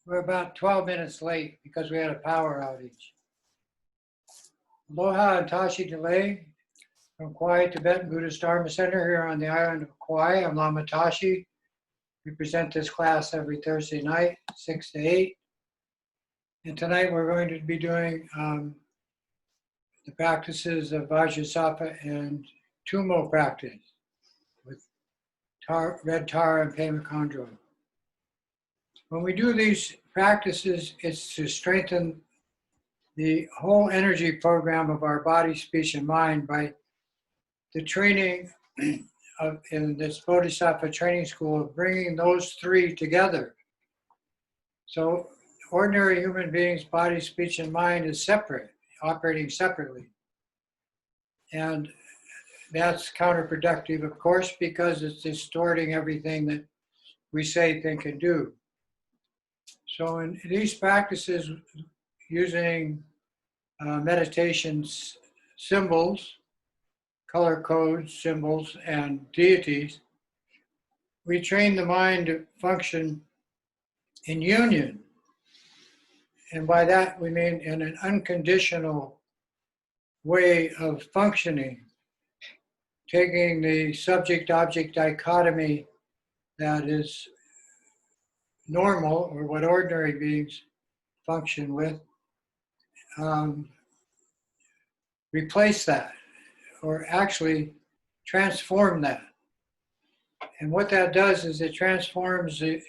We're about 12 minutes late because we had a power outage. Aloha and Tashi Delay from Kauai Tibetan Buddhist Dharma Center here on the island of Kauai. I'm Lama Tashi. We present this class every Thursday night, 6 to 8. And tonight we're going to be doing the practices of Vajrasattva and Tumo practice with red Tara and Pema Chondro. When we do these practices, it's to strengthen the whole energy program of our body, speech, and mind by the training in this Bodhisattva training school of bringing those three together. So ordinary human beings' body, speech, and mind is separate, operating separately. And that's counterproductive, of course, because it's distorting everything that we say, think, and do. So in these practices, using meditation symbols, color codes, symbols, and deities, we train the mind to function in union. And by that, we mean in an unconditional way of functioning, taking the subject-object dichotomy that is normal, or what ordinary beings function with, replace that, or actually transform that. And what that does is it transforms the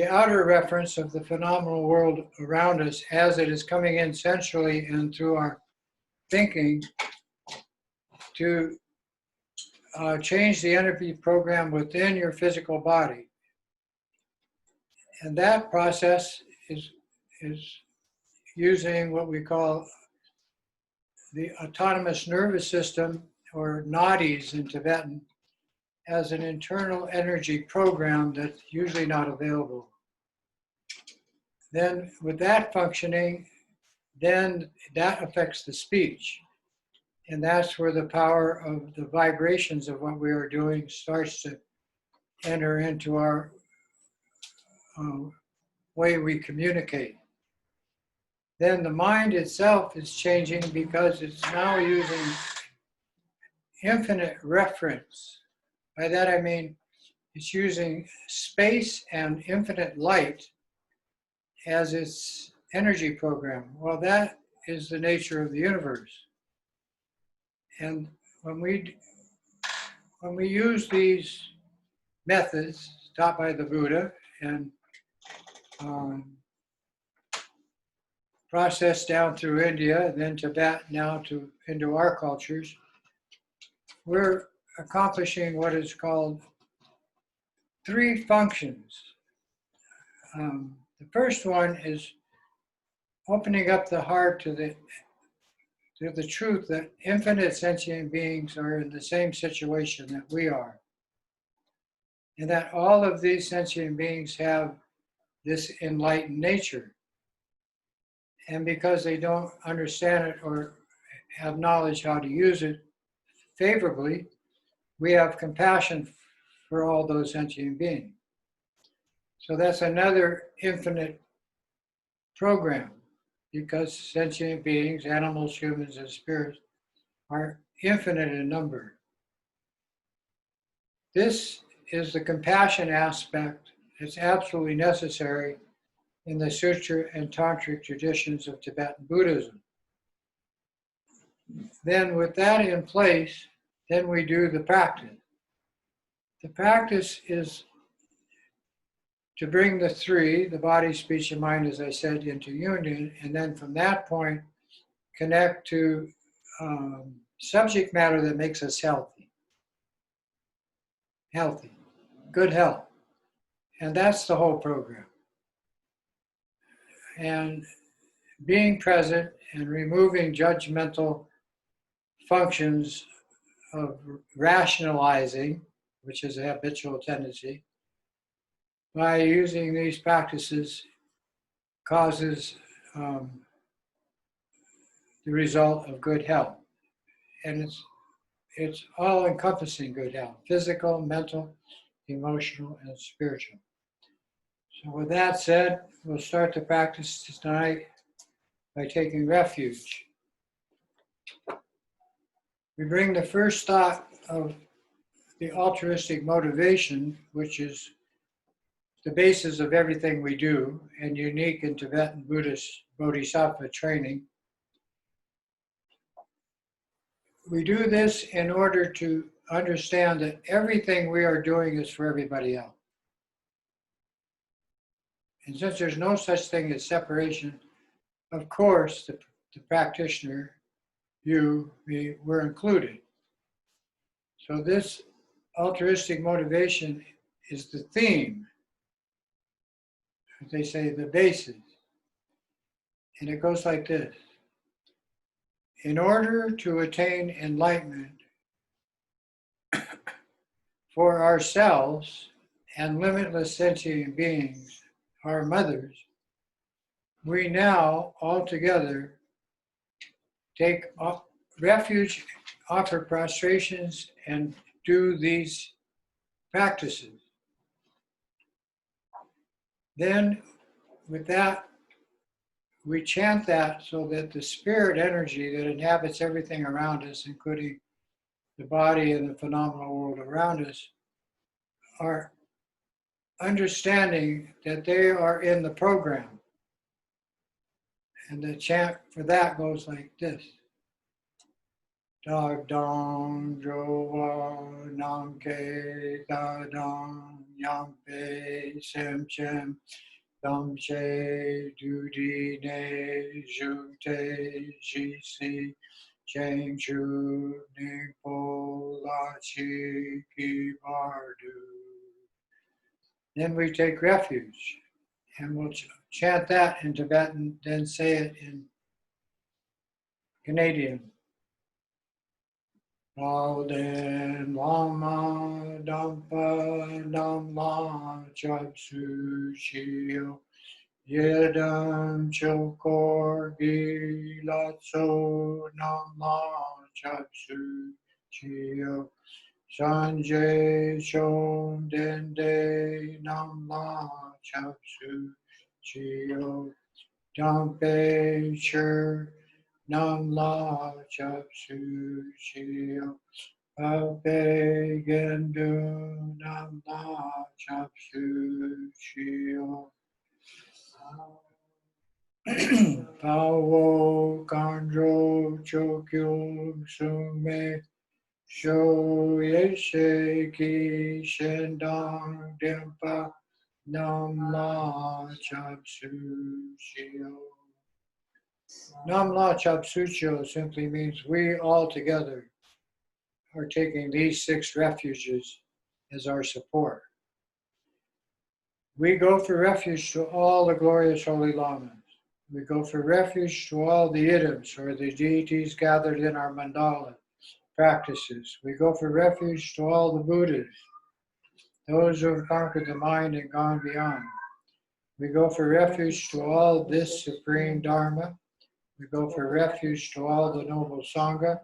outer reference of the phenomenal world around us as it is coming in sensually and through our thinking to change the energy program within your physical body. And that process is using what we call the autonomous nervous system, or nadis in Tibetan, as an internal energy program that's usually not available. Then with that functioning, then that affects the speech. And that's where the power of the vibrations of what we are doing starts to enter into our way we communicate. Then the mind itself is changing because it's now using infinite reference. By that I mean it's using space and infinite light as its energy program. Well, that is the nature of the universe. And when we use these methods taught by the Buddha and processed down through India, and then Tibet, now into our cultures, we're accomplishing what is called three functions. The first one is opening up the heart to the truth that infinite sentient beings are in the same situation that we are. And that all of these sentient beings have this enlightened nature. And because they don't understand it or have knowledge how to use it favorably, we have compassion for all those sentient beings. So that's another infinite program, because sentient beings, animals, humans, and spirits, are infinite in number. This is the compassion aspect that's absolutely necessary in the Sutra and Tantric traditions of Tibetan Buddhism. Then with that in place, then we do the practice. The practice is to bring the three, the body, speech, and mind, as I said, into union, and then from that point, connect to subject matter that makes us healthy, good health. And that's the whole program. And being present and removing judgmental functions of rationalizing, which is a habitual tendency, by using these practices causes the result of good health. And it's all encompassing good health, physical, mental, emotional, and spiritual. So with that said, we'll start the practice tonight by taking refuge. We bring the first thought of the altruistic motivation, which is the basis of everything we do and unique in Tibetan Buddhist Bodhisattva training. We do this in order to understand that everything we are doing is for everybody else. And since there's no such thing as separation, of course, the practitioner, you, me, we're included. So this altruistic motivation is the theme. They say the basis. And it goes like this. In order to attain enlightenment for ourselves and limitless sentient beings, our mothers, we now all together take refuge, offer prostrations, and do these practices. Then, with that, we chant that so that the spirit energy that inhabits everything around us, including the body and the phenomenal world around us, are understanding that they are in the program. And the chant for that goes like this. Da dong jo nam ke da dong yang pe sem chem dam che du di ne ju te ji si cheng chu ning po la chi ki bar du. Then we take refuge, and we'll chant that in Tibetan, then say it in Canadian. Alden Lama Dampa Namla Chapsu Shio Yedam Chokor Gilatso Namla Chapsu Shio Sanjay Chom Dende Namla Chapsu Shio Dampe Chur Nam la chapsu shio, ape gendu nam la chapsu shio. Pawo kandro chokyo sume, sho yeshe ki shendang dempa, nam la chapsu shio. Nam La Chap Sucho simply means we all together are taking these 6 refuges as our support. We go for refuge to all the glorious holy lamas. We go for refuge to all the idams, or the deities gathered in our mandala practices. We go for refuge to all the Buddhas, those who have conquered the mind and gone beyond. We go for refuge to all this supreme Dharma. We go for refuge to all the noble Sangha,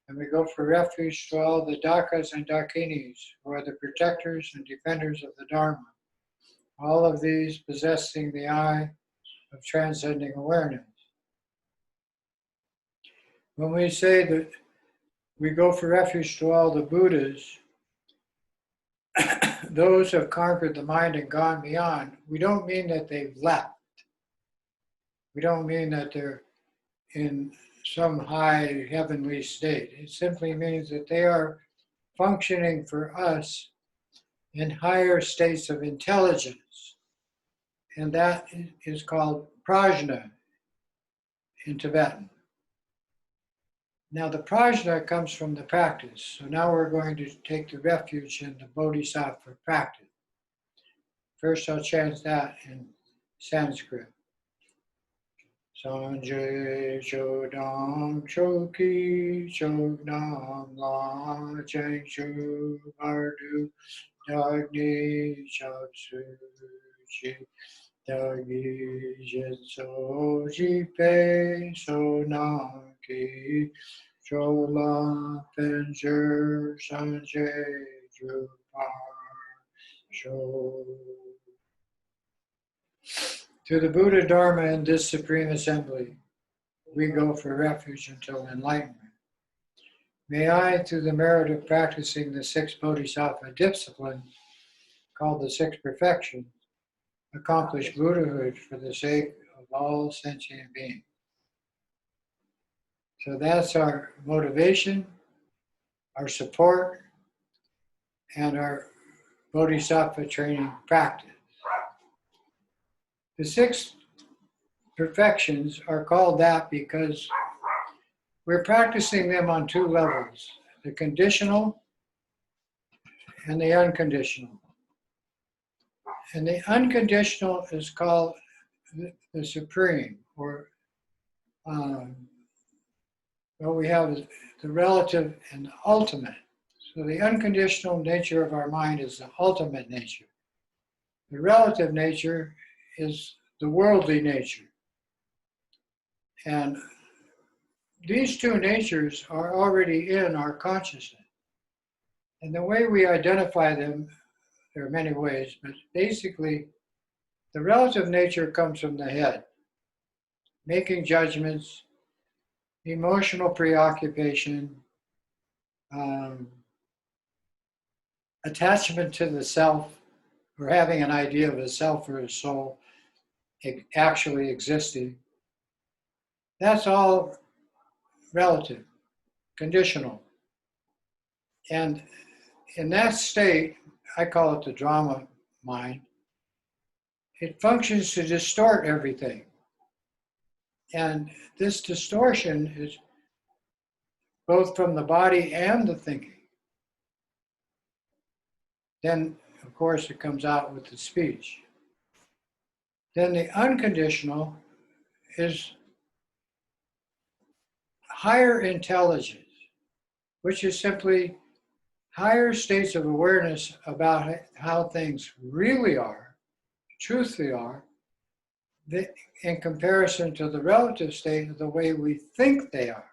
and we go for refuge to all the Dakas and Dakinis, who are the protectors and defenders of the Dharma. All of these possessing the eye of transcending awareness. When we say that we go for refuge to all the Buddhas, those who have conquered the mind and gone beyond, we don't mean that they've left. We don't mean that they're in some high heavenly state. It simply means that they are functioning for us in higher states of intelligence. And that is called prajna in Tibetan. Now the prajna comes from the practice. So now we're going to take the refuge in the bodhisattva practice. First I'll chant that in Sanskrit. Sanjay Chodam Choki Chodam La Cheng Shu Bardu Dagni Chapsu Chi Dagi Jetso Jipe Sonaki Chola Penjer Sanjay Drupar Sho. To the Buddha, Dharma, and this Supreme Assembly, we go for refuge until enlightenment. May I, through the merit of practicing the six Bodhisattva disciplines, called the six perfections, accomplish Buddhahood for the sake of all sentient beings. So that's our motivation, our support, and our Bodhisattva training practice. The six perfections are called that because we're practicing them on two levels, the conditional and the unconditional. And the unconditional is called the supreme, or well, we have the relative and the ultimate. So the unconditional nature of our mind is the ultimate nature. The relative nature is the worldly nature. And these two natures are already in our consciousness. And the way we identify them, there are many ways, but basically, the relative nature comes from the head, making judgments, emotional preoccupation, attachment to the self, or having an idea of a self or a soul actually existing. That's all relative, conditional. And in that state, I call it the drama mind, it functions to distort everything. And this distortion is both from the body and the thinking. Then, of course, it comes out with the speech. Then the unconditional is higher intelligence, which is simply higher states of awareness about how things really are, truthfully are, in comparison to the relative state of the way we think they are.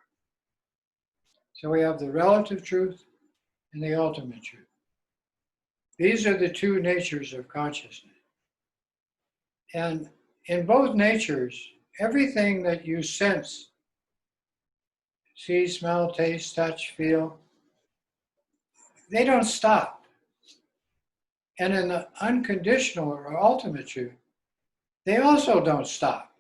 So we have the relative truth and the ultimate truth. These are the two natures of consciousness. And in both natures, everything that you sense, see, smell, taste, touch, feel, they don't stop. And in the unconditional or ultimate truth, they also don't stop.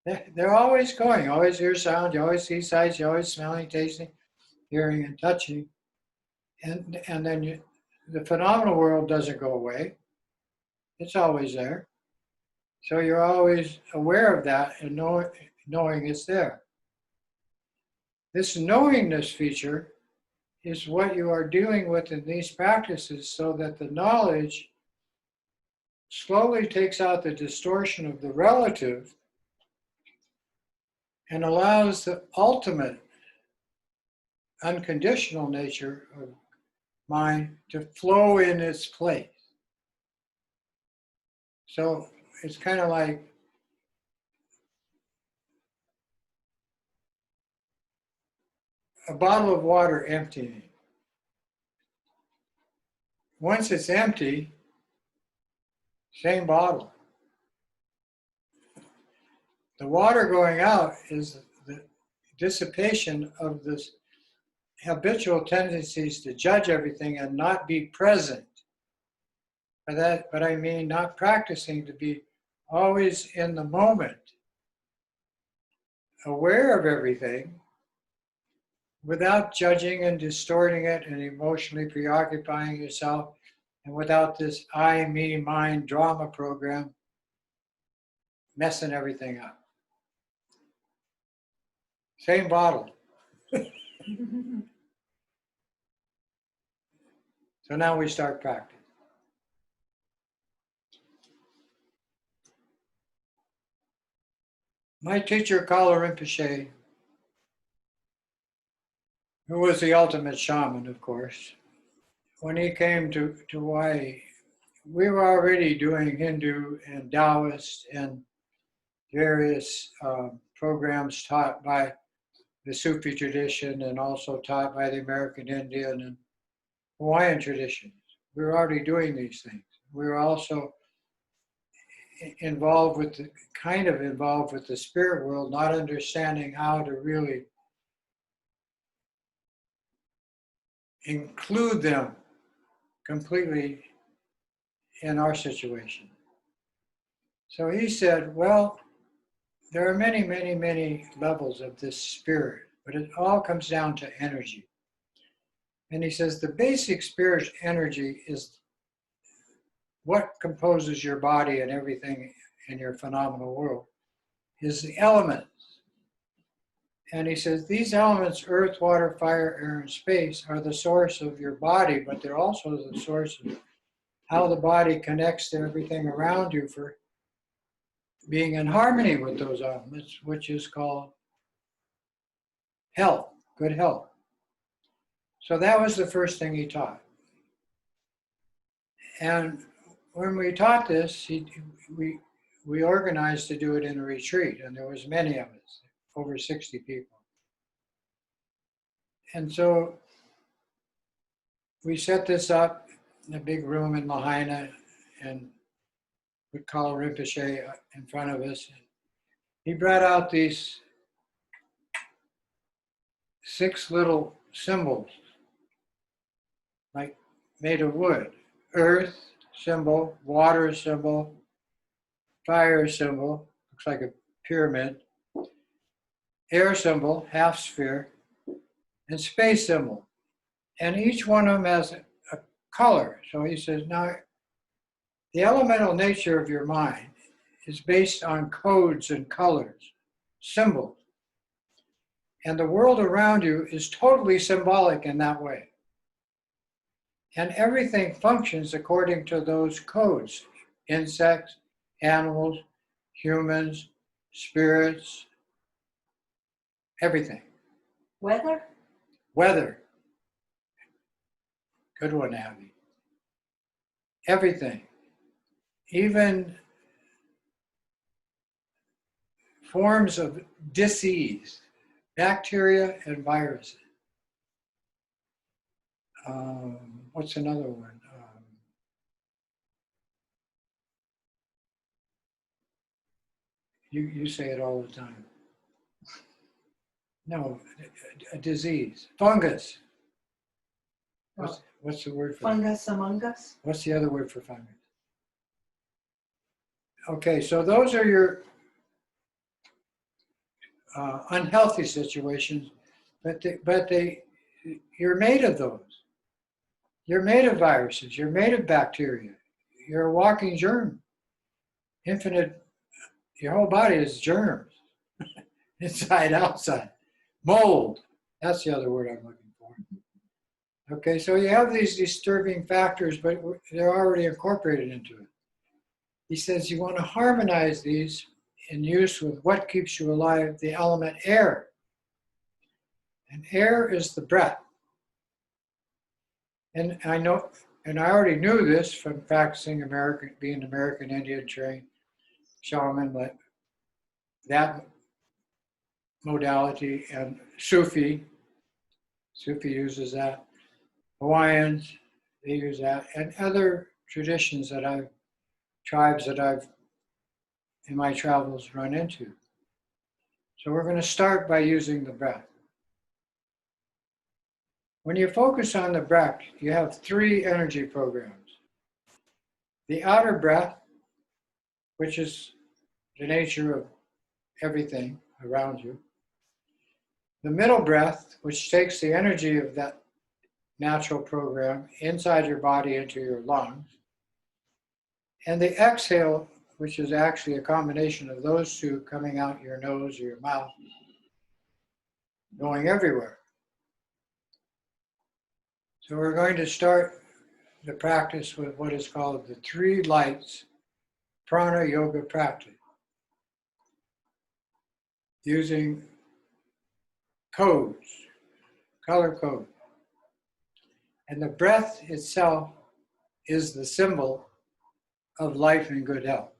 They're always going. You always hear sound, you always see sights, you always smelling, tasting, hearing, and touching. And then the phenomenal world doesn't go away. It's always there. So you're always aware of that and knowing it's there. This knowingness feature is what you are dealing with in these practices, so that the knowledge slowly takes out the distortion of the relative and allows the ultimate unconditional nature of mind to flow in its place. So it's kind of like a bottle of water emptying. Once it's empty, same bottle. The water going out is the dissipation of this habitual tendencies to judge everything and not be present. But I mean not practicing to be always in the moment, aware of everything, without judging and distorting it and emotionally preoccupying yourself, and without this I, me, mine drama program messing everything up. Same bottle. So now we start practice. My teacher, Kala Rinpoche, who was the ultimate shaman, of course, when he came to Hawaii, we were already doing Hindu and Taoist and various programs taught by the Sufi tradition and also taught by the American Indian and Hawaiian traditions. We were already doing these things. We were also involved with the spirit world, not understanding how to really include them completely in our situation. So he said, well, there are many, many, many levels of this spirit, but it all comes down to energy. And he says the basic spirit energy is what composes your body and everything in your phenomenal world, is the elements. And he says these elements, earth, water, fire, air, and space, are the source of your body, but they're also the source of how the body connects to everything around you for being in harmony with those elements, which is called health, good health. So that was the first thing he taught. And when we taught this, we organized to do it in a retreat, and there was many of us, over 60 people. And so we set this up in a big room in Lahaina and put Kala Rinpoche in front of us. He brought out these 6 little symbols, like made of wood. Earth symbol, water symbol, fire symbol, looks like a pyramid, air symbol, half sphere, and space symbol. And each one of them has a color. So he says, now, the elemental nature of your mind is based on codes and colors, symbols. And the world around you is totally symbolic in that way. And everything functions according to those codes. Insects, animals, humans, spirits, everything. Weather? Weather. Good one, Abby. Everything. Even forms of disease, bacteria and viruses. What's another one? You say it all the time. No, a disease. Fungus. What's the word for fungus among us? What's the other word for fungus? Okay, so those are your unhealthy situations, but you're made of those. You're made of viruses. You're made of bacteria. You're a walking germ. Infinite. Your whole body is germs, inside, outside. Mold. That's the other word I'm looking for. Okay, so you have these disturbing factors, but they're already incorporated into it. He says you want to harmonize these in use with what keeps you alive, the element air. And air is the breath. And I know, and I already knew this from practicing being American Indian trained shaman, but that modality and Sufi uses that. Hawaiians, they use that, and other traditions tribes that I've, in my travels, run into. So we're going to start by using the breath. When you focus on the breath, you have 3 energy programs. The outer breath, which is the nature of everything around you. The middle breath, which takes the energy of that natural program inside your body into your lungs. And the exhale, which is actually a combination of those 2 coming out your nose or your mouth, going everywhere. So we're going to start the practice with what is called the 3 lights prana yoga practice, using codes, color code. And the breath itself is the symbol of life and good health.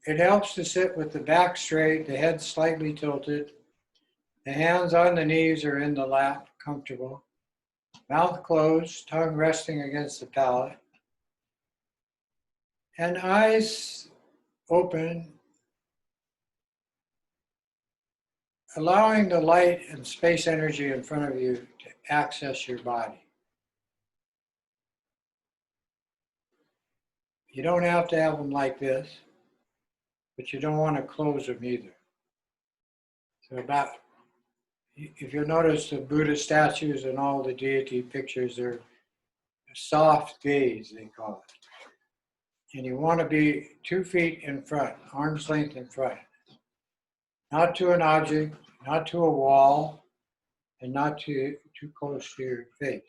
It helps to sit with the back straight, the head slightly tilted, the hands on the knees or in the lap, comfortable, mouth closed, tongue resting against the palate, And eyes open, allowing the light and space energy in front of you to access your body. You don't have to have them like this, but you don't want to close them either. So if you notice the Buddha statues and all the deity pictures, they're soft gaze, they call it. And you want to be 2 feet in front, arm's length in front. Not to an object, not to a wall, and not too close to your face.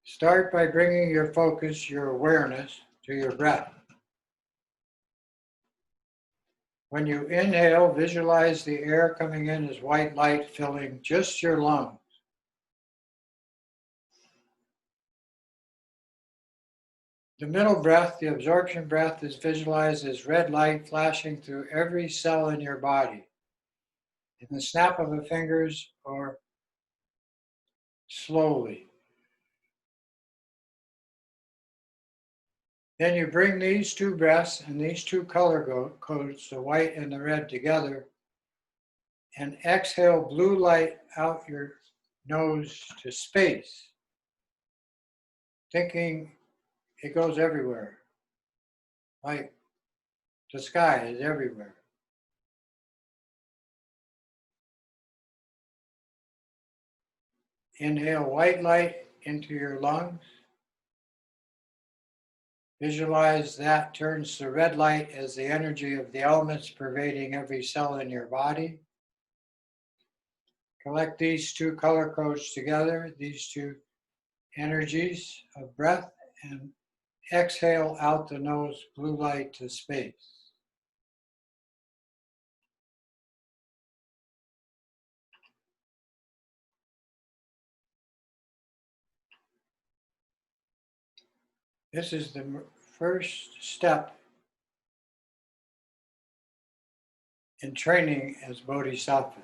Start by bringing your focus, your awareness, to your breath. When you inhale, visualize the air coming in as white light filling just your lungs. The middle breath, the absorption breath, is visualized as red light flashing through every cell in your body. In the snap of the fingers or slowly. Then you bring these 2 breaths and these 2 color codes, the white and the red, together and exhale blue light out your nose to space, thinking it goes everywhere, like the sky is everywhere. Inhale white light into your lungs. Visualize that turns to red light as the energy of the elements pervading every cell in your body. Collect these 2 color codes together, these 2 energies of breath, and exhale out the nose blue light to space. This is the first step in training as Bodhisattva.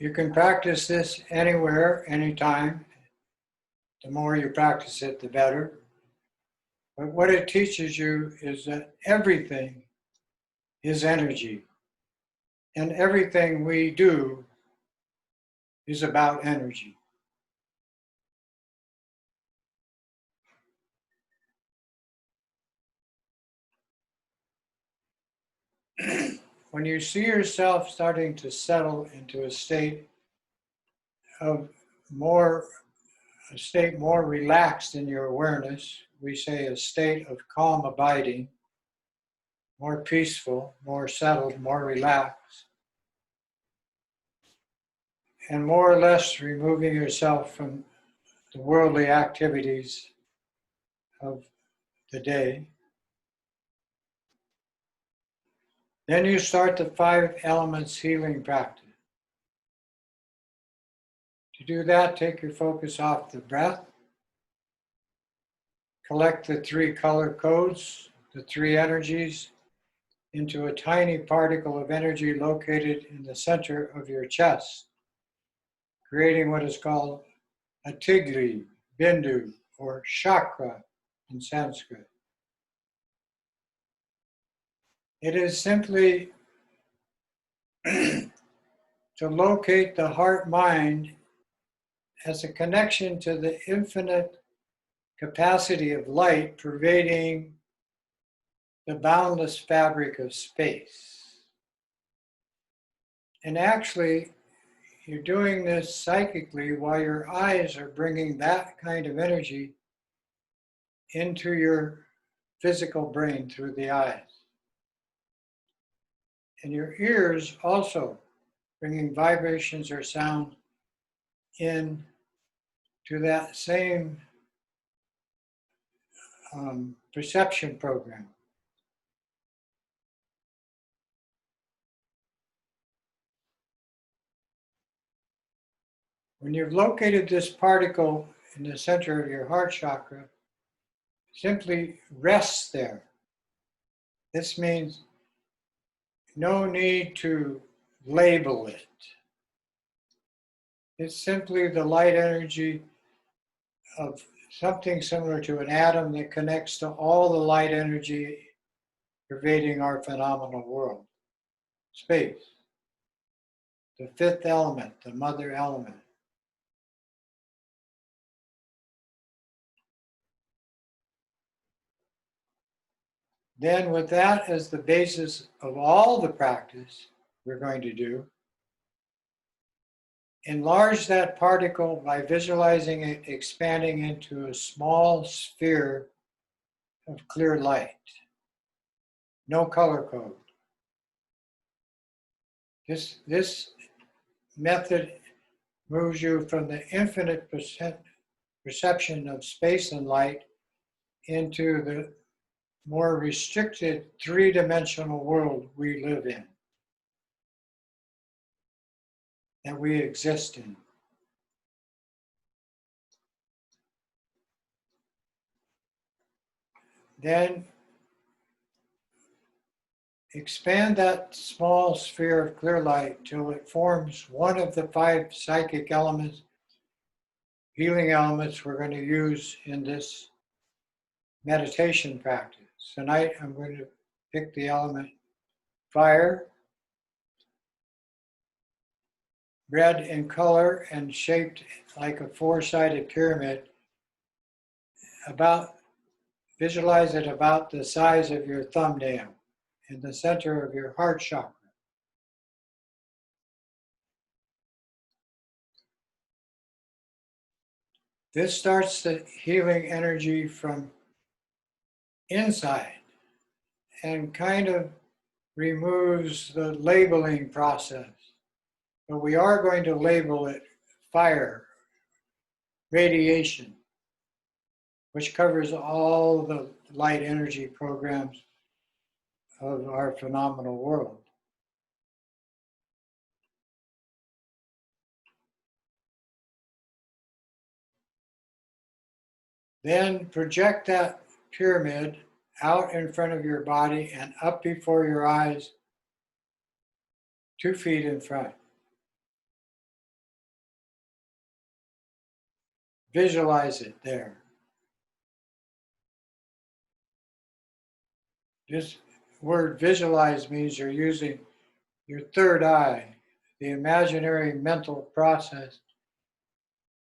You can practice this anywhere, anytime. The more you practice it, the better. But what it teaches you is that everything is energy. And everything we do is about energy. When you see yourself starting to settle into a state more relaxed in your awareness, we say a state of calm abiding, more peaceful, more settled, more relaxed, and more or less removing yourself from the worldly activities of the day. Then you start the 5 elements healing practice. To do that, take your focus off the breath, collect the 3 color codes, the 3 energies, into a tiny particle of energy located in the center of your chest, creating what is called a tigli, bindu, or chakra in Sanskrit. It is simply to locate the heart-mind as a connection to the infinite capacity of light pervading the boundless fabric of space. And actually, you're doing this psychically while your eyes are bringing that kind of energy into your physical brain through the eyes. And your ears also bringing vibrations or sound in to that same perception program. When you've located this particle in the center of your heart chakra, simply rest there. This means no need to label it. It's simply the light energy of something similar to an atom that connects to all the light energy pervading our phenomenal world. Space, the fifth element, the mother element. Then with that as the basis of all the practice we're going to do, enlarge that particle by visualizing it expanding into a small sphere of clear light. No color code. This method moves you from the infinite perception of space and light into the more restricted three-dimensional world we live in, that we exist in. Then expand that small sphere of clear light till it forms one of the 5 psychic elements, healing elements we're going to use in this meditation practice. Tonight I'm going to pick the element fire, red in color and shaped like a 4-sided pyramid. Visualize it about the size of your thumbnail in the center of your heart chakra. This starts the healing energy from inside and kind of removes the labeling process. But we are going to label it fire, radiation, which covers all the light energy programs of our phenomenal world. Then project that pyramid out in front of your body and up before your eyes, 2 feet in front. Visualize it there. This word visualize means you're using your third eye, the imaginary mental process,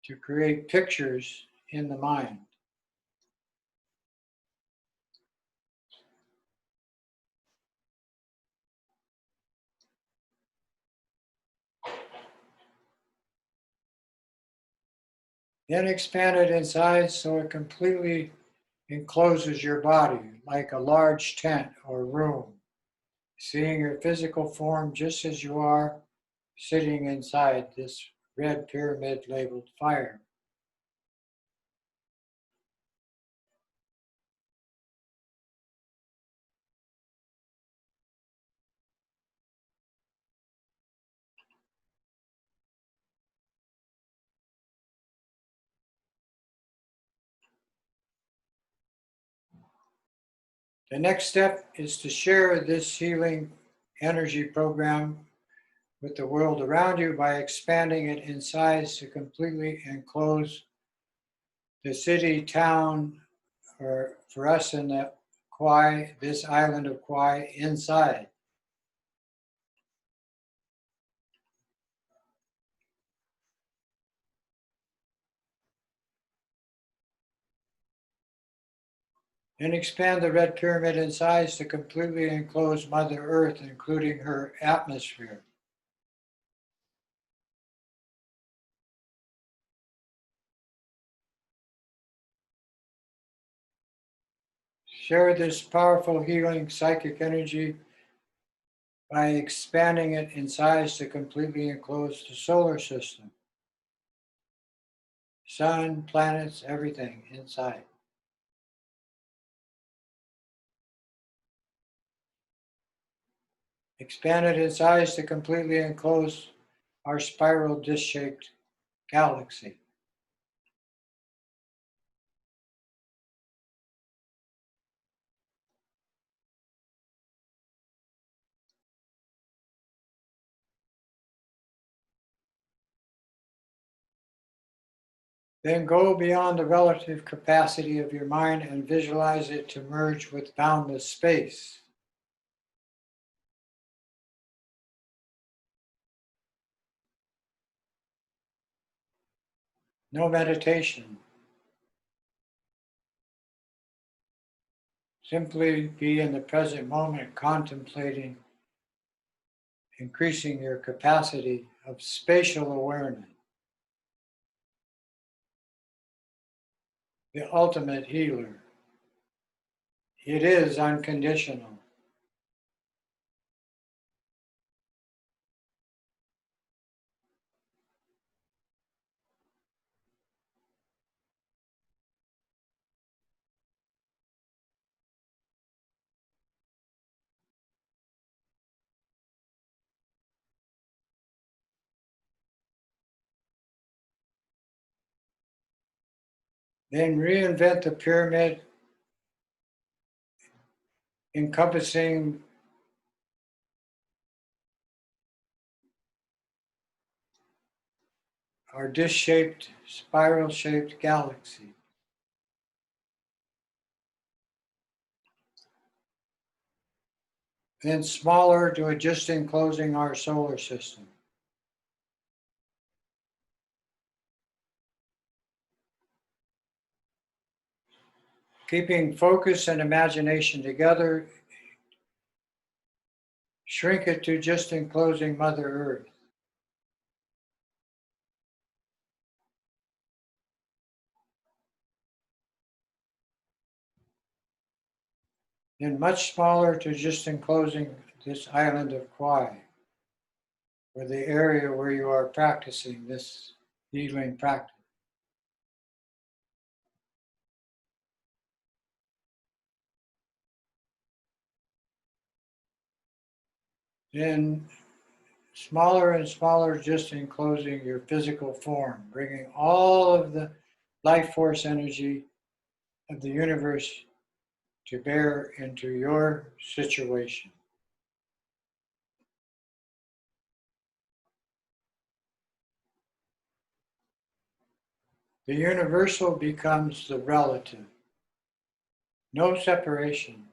to create pictures in the mind. Then expand it in size so it completely encloses your body like a large tent or room, seeing your physical form just as you are sitting inside this red pyramid labeled fire. The next step is to share this healing energy program with the world around you by expanding it in size to completely enclose the city, town, or for us in the Kauai, this island of Kauai, inside. And expand the red pyramid in size to completely enclose Mother Earth, including her atmosphere. Share this powerful healing psychic energy by expanding it in size to completely enclose the solar system. Sun, planets, everything inside. Expand it in size to completely enclose our spiral disc-shaped galaxy. Then go beyond the relative capacity of your mind and visualize it to merge with boundless space. No meditation. Simply be in the present moment, contemplating increasing your capacity of spatial awareness, the ultimate healer. It is unconditional. Then reinvent the pyramid, encompassing our disc-shaped, spiral-shaped galaxy. Then smaller to just enclosing our solar system. Keeping focus and imagination together, shrink it to just enclosing Mother Earth. Then much smaller to just enclosing this island of Kauai, or the area where you are practicing this healing practice. Then smaller and smaller, just enclosing your physical form, bringing all of the life force energy of the universe to bear into your situation. The universal becomes the relative. No separation.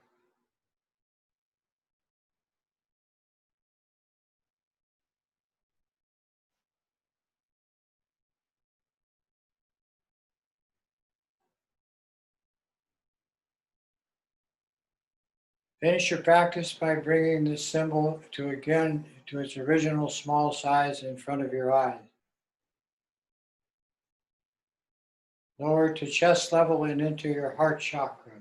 Finish your practice by bringing this symbol to its original small size in front of your eyes. Lower to chest level and into your heart chakra.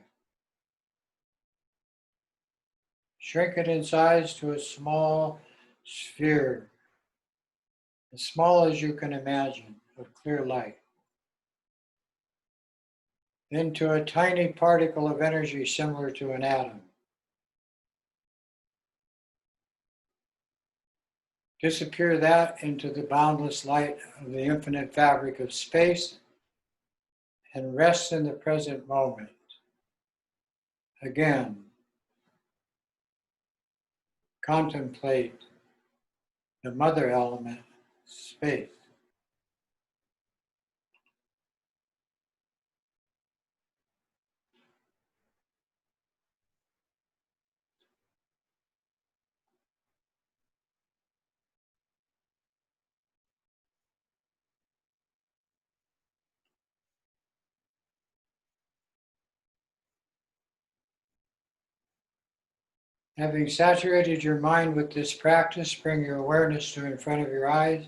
Shrink it in size to a small sphere, as small as you can imagine, of clear light. Then to a tiny particle of energy similar to an atom. Disappear that into the boundless light of the infinite fabric of space and rest in the present moment. Again, contemplate the mother element, space. Having saturated your mind with this practice, bring your awareness to in front of your eyes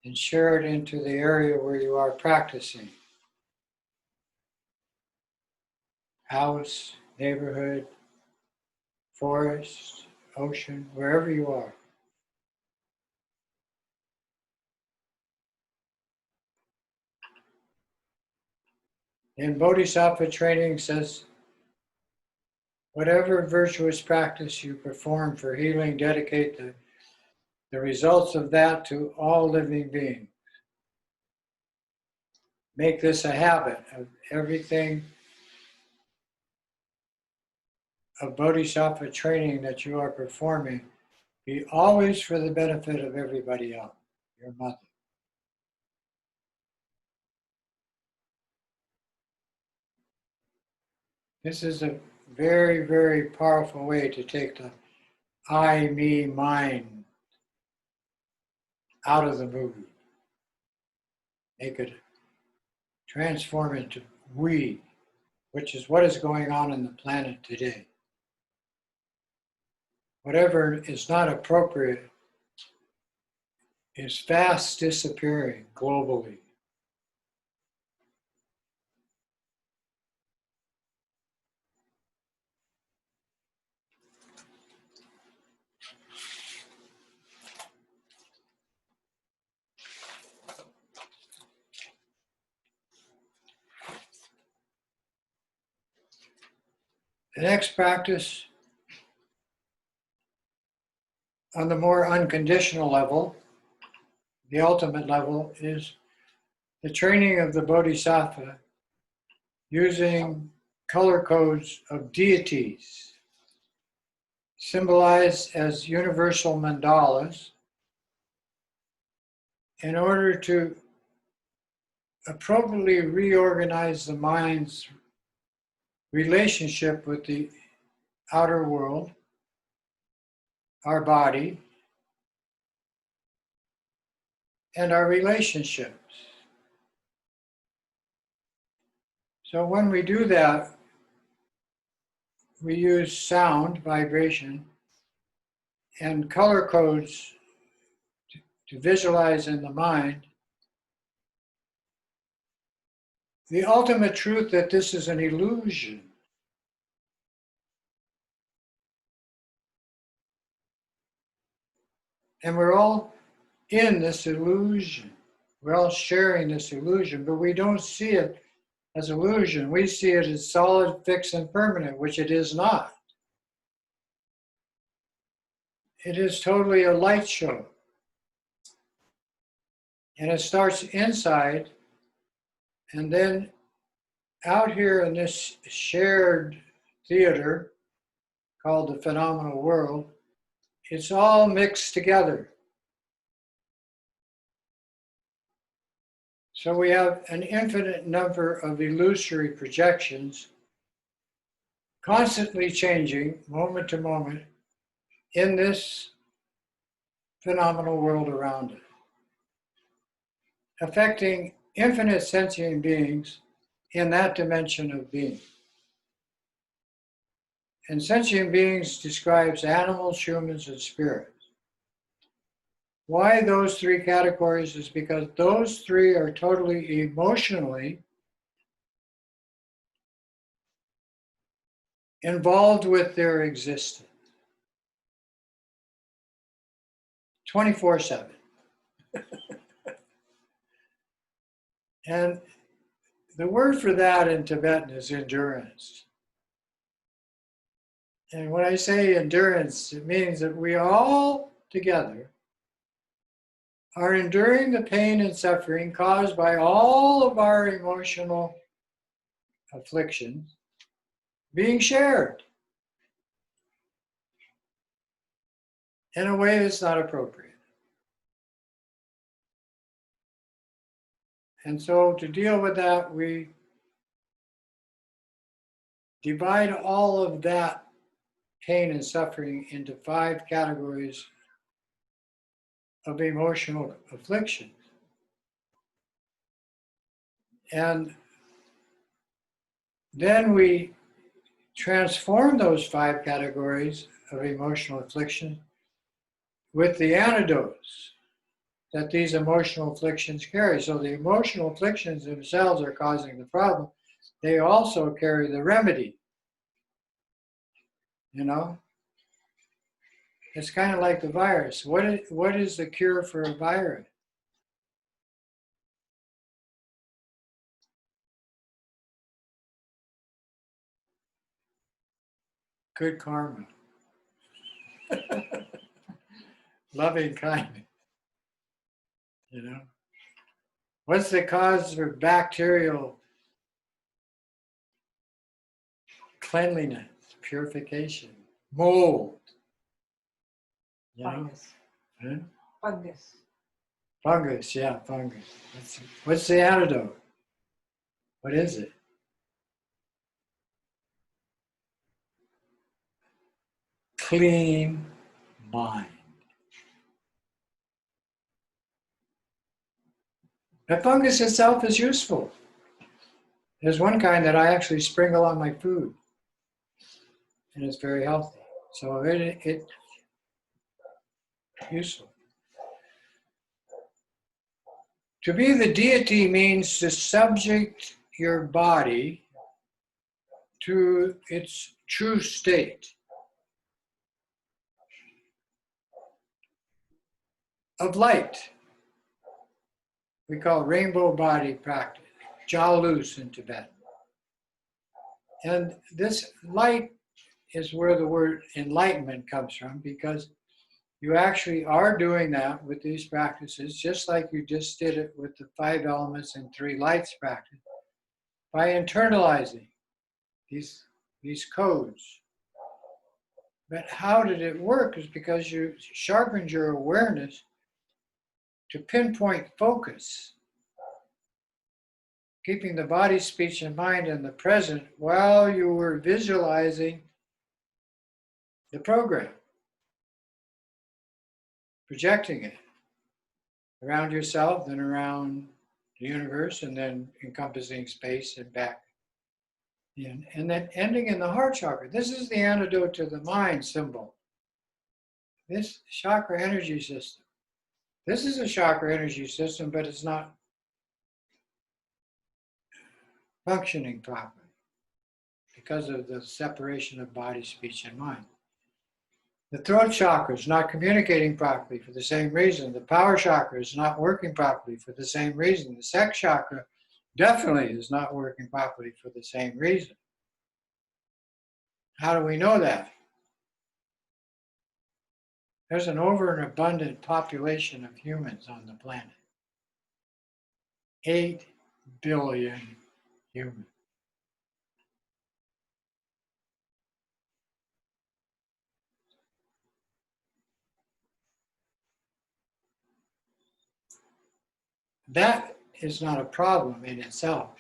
and share it into the area where you are practicing. House, neighborhood, forest, ocean, wherever you are. In Bodhisattva training says, whatever virtuous practice you perform for healing, dedicate the results of that to all living beings. Make this a habit of everything of Bodhisattva training that you are performing. Be always for the benefit of everybody else, your mother. This is a very, very powerful way to take the I, me, mine out of the movie. Make it transform into we, which is what is going on in the planet today. Whatever is not appropriate is fast disappearing globally. The next practice, on the more unconditional level, the ultimate level, is the training of the Bodhisattva using color codes of deities, symbolized as universal mandalas, in order to appropriately reorganize the mind's relationship with the outer world, our body, and our relationships. So when we do that, we use sound, vibration, and color codes to visualize in the mind the ultimate truth that this is an illusion. And we're all in this illusion. We're all sharing this illusion, but we don't see it as illusion. We see it as solid, fixed, and permanent, which it is not. It is totally a light show. And it starts inside, and then out here in this shared theater called the phenomenal world, it's all mixed together. So we have an infinite number of illusory projections constantly changing moment to moment in this phenomenal world around us, affecting infinite sentient beings in that dimension of being. And sentient beings describes animals, humans, and spirits. Why those three categories is because those three are totally emotionally involved with their existence 24/7. And the word for that in Tibetan is endurance. And when I say endurance, it means that we all together are enduring the pain and suffering caused by all of our emotional afflictions being shared in a way that's not appropriate. And so to deal with that, we divide all of that pain and suffering into 5 categories of emotional affliction. And then we transform those 5 categories of emotional affliction with the antidotes that these emotional afflictions carry. So the emotional afflictions themselves are causing the problem. They also carry the remedy. You know, it's kind of like the virus. What is the cure for a virus? Good karma, loving kindness. You know, what's the cause for bacterial cleanliness, purification? Mold. You know? Fungus. Huh? Fungus. Fungus, yeah, fungus. What's the antidote? What is it? Clean mind. The fungus itself is useful. There's one kind that I actually sprinkle on my food, and it's very healthy. So it's useful. To be the deity means to subject your body to its true state of light. We call rainbow body practice, Jalus in Tibet. And this light is where the word enlightenment comes from, because you actually are doing that with these practices, just like you just did it with the 5 elements and 3 lights practice, by internalizing these codes. But how did it work is because you sharpened your awareness to pinpoint focus, keeping the body, speech, and mind in the present while you were visualizing the program, projecting it around yourself, then around the universe, and then encompassing space and back in, and then ending in the heart chakra. This is the antidote to the mind symbol. This chakra energy system. This is a chakra energy system, but it's not functioning properly because of the separation of body, speech, and mind. The throat chakra is not communicating properly for the same reason. The power chakra is not working properly for the same reason. The sex chakra definitely is not working properly for the same reason. How do we know that? There's an over and abundant population of humans on the planet. 8 billion humans. That is not a problem in itself.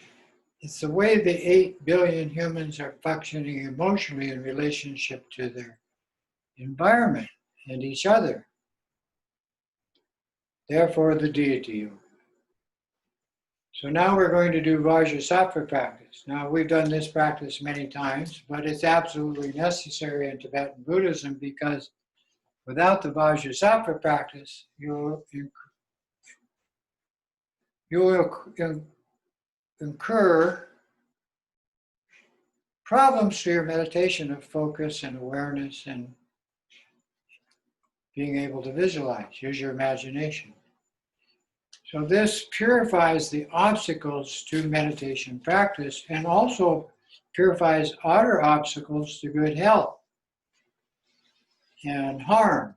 It's the way the 8 billion humans are functioning emotionally in relationship to their environment and each other. Therefore, the deity. So now we're going to do Vajrasattva practice. Now, we've done this practice many times, but it's absolutely necessary in Tibetan Buddhism, because without the Vajrasattva practice, you'll incur problems to your meditation of focus and awareness and being able to visualize, use your imagination. So this purifies the obstacles to meditation practice, and also purifies outer obstacles to good health and harmful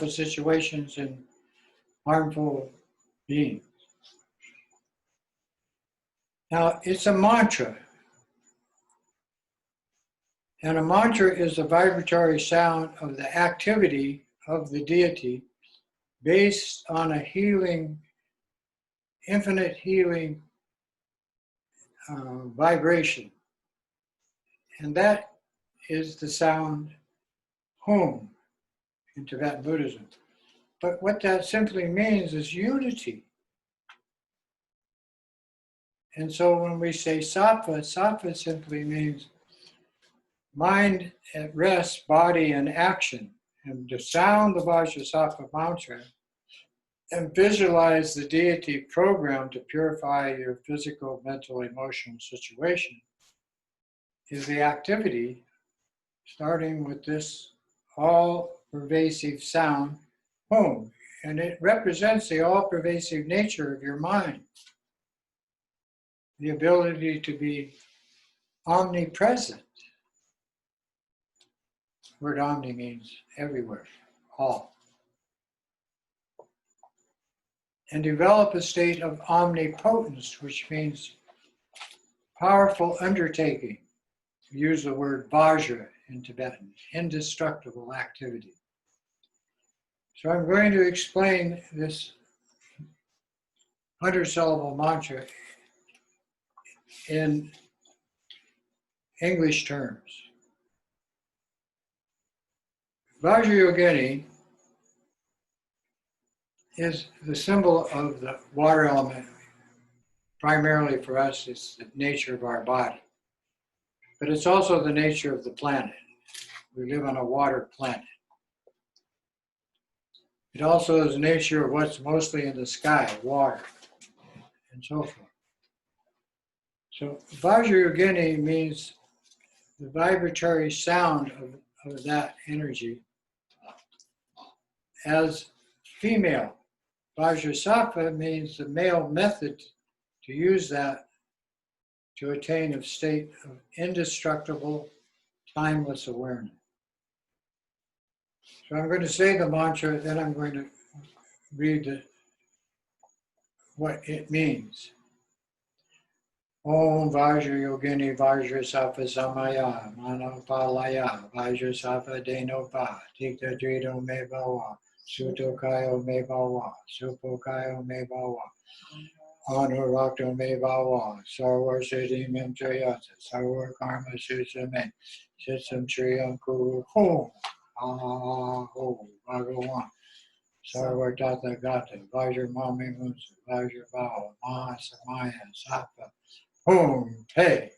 situations and harmful beings. Now, it's a mantra. And a mantra is the vibratory sound of the activity of the deity based on a healing, infinite healing vibration. And that is the sound Hum in Tibetan Buddhism. But what that simply means is unity. And so when we say sattva, sattva simply means mind at rest, body in action, and to sound the Vajrasattva mantra and visualize the deity program to purify your physical, mental, emotional situation is the activity, starting with this all-pervasive sound, home. And it represents the all-pervasive nature of your mind, the ability to be omnipresent. The word omni means everywhere, all. And develop a state of omnipotence, which means powerful undertaking. We use the word Vajra in Tibetan, indestructible activity. So I'm going to explain this 100-syllable mantra in English terms. Vajrayogini is the symbol of the water element. Primarily for us, it's the nature of our body. But it's also the nature of the planet. We live on a water planet. It also is the nature of what's mostly in the sky, water, and so forth. So Vajrayogini means the vibratory sound of that energy as female. Vajrasattva means the male method to use that to attain a state of indestructible, timeless awareness. So I'm going to say the mantra, then I'm going to read what it means. Om Vajrayogini Vajrasattva Samaya Manopalaya Vajrasattva Denopa Tikta Drido Me Bhava Sutokayo Me Bhava Supokayo Me Bhava Anurakto Me Bhava Sarva Siddhi Mem Jayata Sarva Karma Susame Sitsam Triyam Kuru Hom Ho Bhagavan Sarva Tata Gata Vajra Mami Munsa Vajra Bhava Maha Samaya Sattva Hum Pe.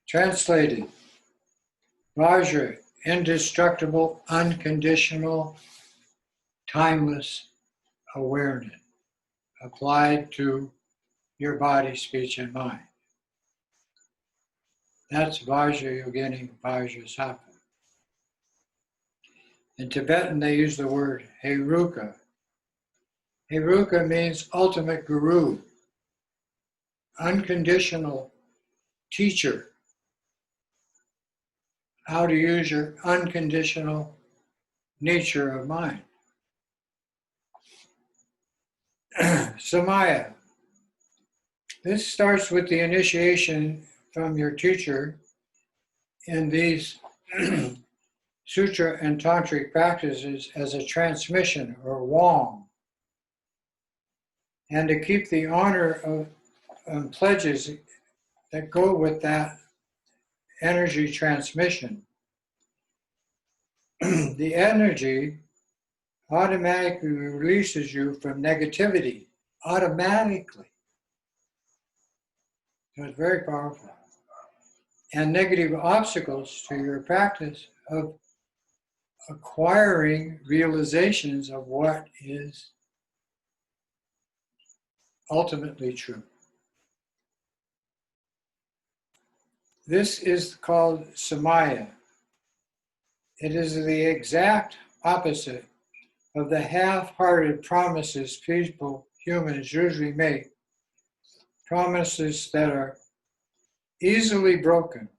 Translated, Vajra, indestructible, unconditional, timeless awareness applied to your body, speech, and mind. That's Vajrayogini Vajrasattva. In Tibetan, they use the word Heruka. Heruka means ultimate guru, unconditional teacher, how to use your unconditional nature of mind. Samaya. This starts with the initiation from your teacher in these sutra and tantric practices as a transmission or wong. And to keep the honor of pledges that go with that energy transmission. The energy automatically releases you from negativity, automatically. So it's very powerful. And negative obstacles to your practice of acquiring realizations of what is ultimately true. This is called Samaya. It is the exact opposite of the half-hearted promises people, humans, usually make. Promises that are easily broken.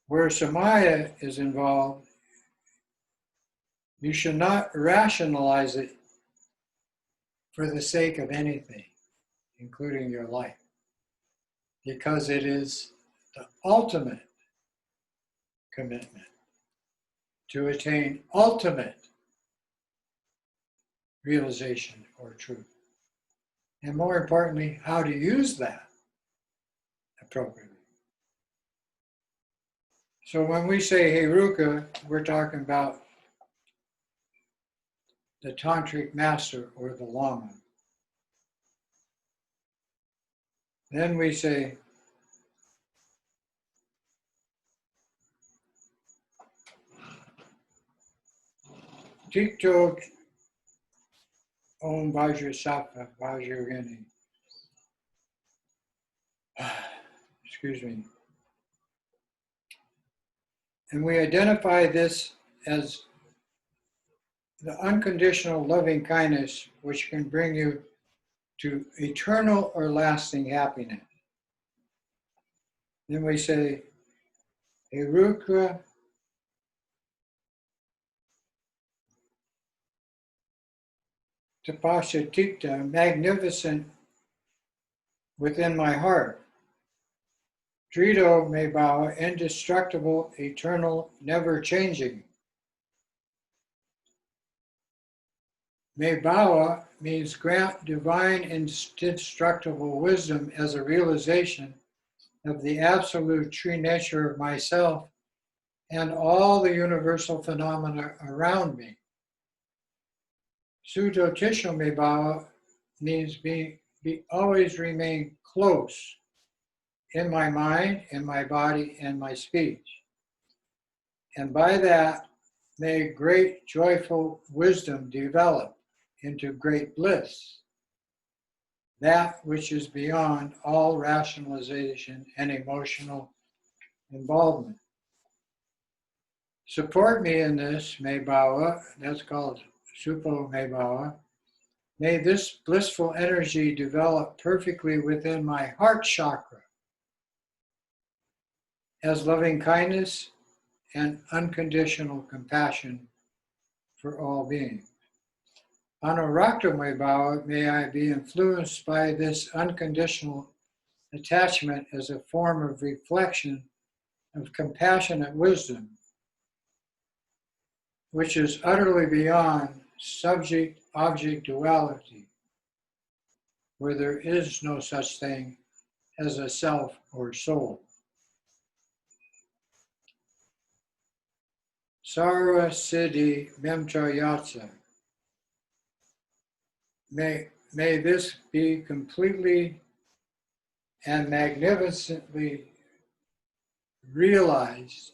Where Samaya is involved, you should not rationalize it for the sake of anything, including your life, because it is the ultimate commitment to attain ultimate realization or truth. And more importantly, how to use that appropriately. So when we say Heruka, we're talking about the tantric master or the lama. Then we say Tikto Om Vajrasattva, Vajragini. Excuse me. And we identify this as the unconditional loving kindness which can bring you to eternal or lasting happiness. Then we say, Heruka Tapashatikta, magnificent within my heart. Drito Mebhava, indestructible, eternal, never changing. Mebhava means grant divine indestructible wisdom as a realization of the absolute true nature of myself and all the universal phenomena around me. Sudotisho Mebhava means always remain close in my mind, in my body, and my speech. And by that, may great joyful wisdom develop into great bliss, that which is beyond all rationalization and emotional involvement. Support me in this, Mebhava, that's called Supo Mebhava. May this blissful energy develop perfectly within my heart chakra as loving kindness and unconditional compassion for all beings. Anurakta Mebhava, may I be influenced by this unconditional attachment as a form of reflection of compassionate wisdom, which is utterly beyond subject-object duality, where there is no such thing as a self or soul. Sarva Siddhi Memtrayatsa. May this be completely and magnificently realized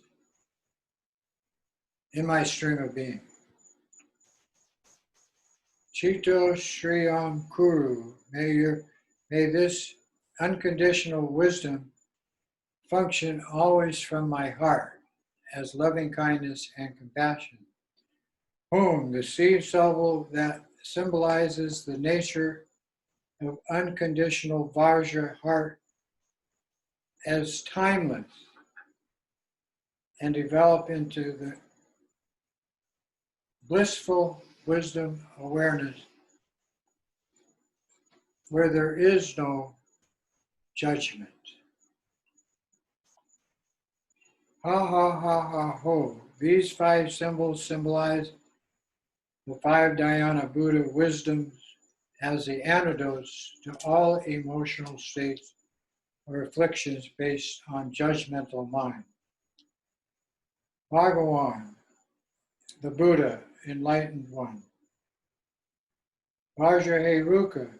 in my stream of being. Chito Shriyam Kuru, may this unconditional wisdom function always from my heart as loving kindness and compassion. Whom, the seed symbol that symbolizes the nature of unconditional Vajra heart as timeless and develop into the blissful wisdom awareness where there is no judgment. Ha ha ha ha ho. These 5 symbols symbolize the 5 Dhyana Buddha wisdoms as the antidotes to all emotional states or afflictions based on judgmental mind. Bhagawan, the Buddha, enlightened one. Vajraheruka,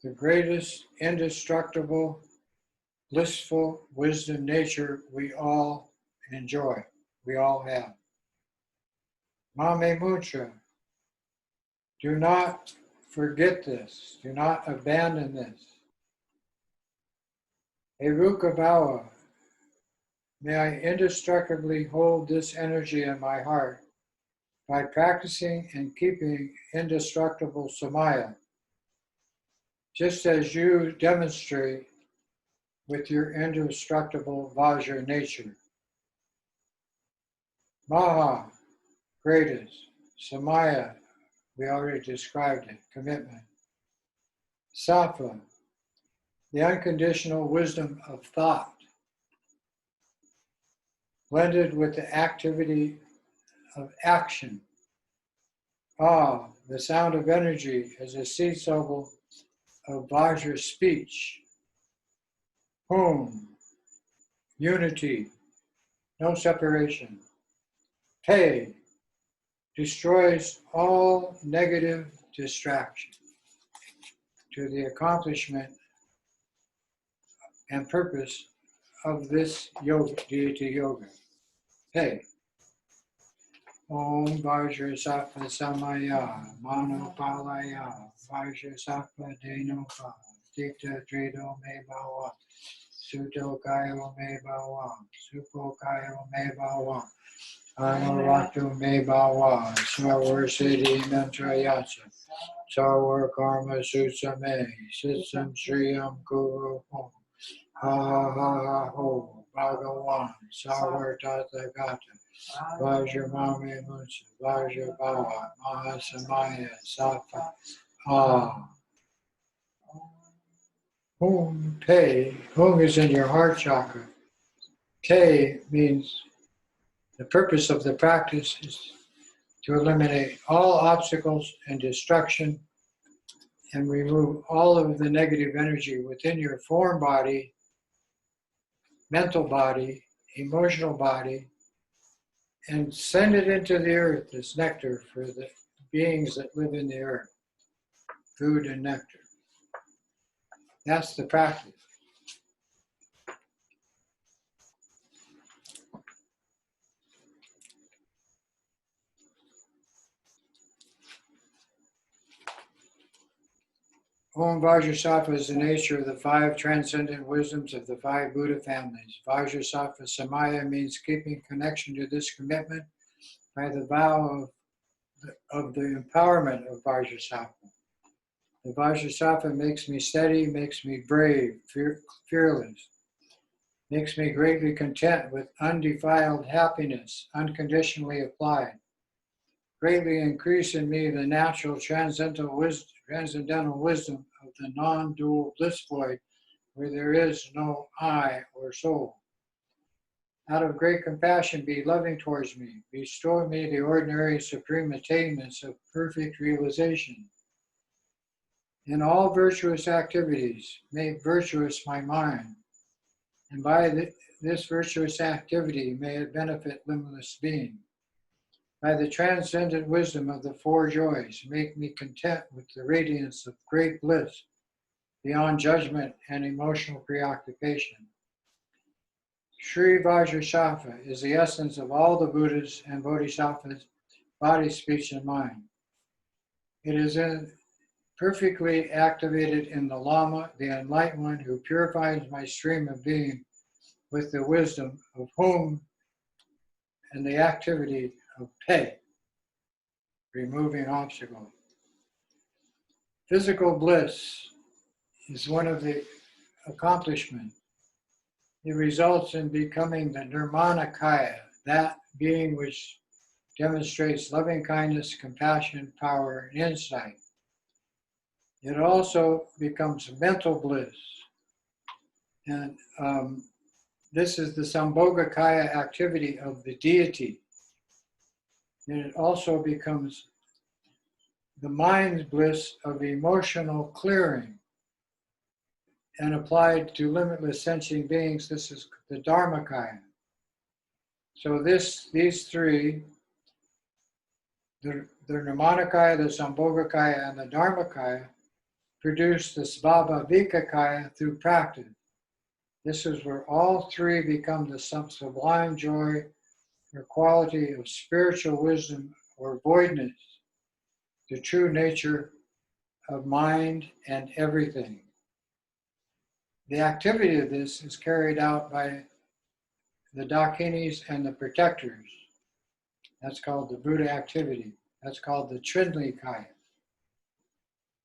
the greatest indestructible, blissful wisdom nature we all enjoy, we all have. Mame Mutra, do not forget this, do not abandon this. Heruka Bhava, may I indestructibly hold this energy in my heart by practicing and keeping indestructible samaya, just as you demonstrate with your indestructible Vajra nature. Maha, greatest. Samaya, we already described it, commitment. Sattva, the unconditional wisdom of thought, blended with the activity of action. Ah, the sound of energy as a seed symbol of Vajra speech. Hum, unity, no separation. Pei, destroys all negative distraction to the accomplishment and purpose of this yoga, deity yoga. Pei. Om Vajrasattva Samaya Manopalaya Vajrasattva Denopa Dikta Drido Me Bhava Suto Kayo Me Bhava Supo Kayo Me Bhava Anuratu Me Bhava Sarvar Siddhi Mantra Yatsa Sarvar Karma Sutsame Sitsam Sriyam Guru Om Ha ha ha ha ho Bhagavan Sarvar Tathagata Vajramami Munsa Vajrabhava Mahasamaya Sattva Ah. Hum Te. Hum is in your heart chakra. Te means the purpose of the practice is to eliminate all obstacles and destruction and remove all of the negative energy within your form body, mental body, emotional body, and send it into the earth as nectar for the beings that live in the earth, food and nectar. That's the practice. Om Vajrasattva is the nature of the five transcendent wisdoms of the five Buddha families. Vajrasattva Samaya means keeping connection to this commitment by the vow of the empowerment of Vajrasattva. The Vajrasattva makes me steady, makes me brave, fearless, makes me greatly content with undefiled happiness, unconditionally applied, greatly increase in me the natural transcendental wisdom of the non-dual bliss void where there is no I or soul. Out of great compassion be loving towards me, bestow me the ordinary supreme attainments of perfect realization. In all virtuous activities, make virtuous my mind, and by this virtuous activity may it benefit limitless being. By the transcendent wisdom of the four joys, make me content with the radiance of great bliss beyond judgment and emotional preoccupation. Sri Vajrasattva is the essence of all the Buddhas and Bodhisattvas, body, speech, and mind. It is perfectly activated in the Lama, the enlightened one who purifies my stream of being with the wisdom of whom and the activity of Pe, removing obstacles. Physical bliss is one of the accomplishments. It results in becoming the Nirmanakaya, that being which demonstrates loving kindness, compassion, power, and insight. It also becomes mental bliss. And this is the Sambhogakaya activity of the deity. And it also becomes the mind's bliss of emotional clearing. And applied to limitless sentient beings, this is the Dharmakaya. So these three, the Nirmanakaya, the Sambhogakaya, and the Dharmakaya, produce the Svabhavikakaya through practice. This is where all three become the sublime joy or quality of spiritual wisdom or voidness, the true nature of mind and everything. The activity of this is carried out by the Dakinis and the protectors. That's called the Buddha activity. That's called the Trinlikaya.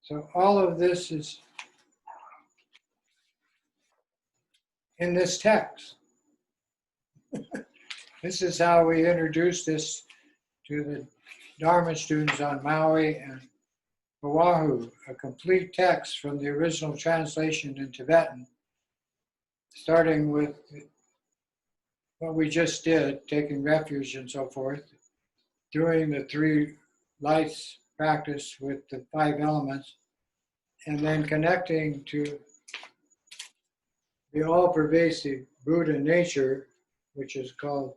So all of this is in this text. This is how we introduce this to the Dharma students on Maui and Oahu, a complete text from the original translation in Tibetan, starting with what we just did, taking refuge and so forth, doing the three lights practice with the five elements, and then connecting to the all-pervasive Buddha nature, which is called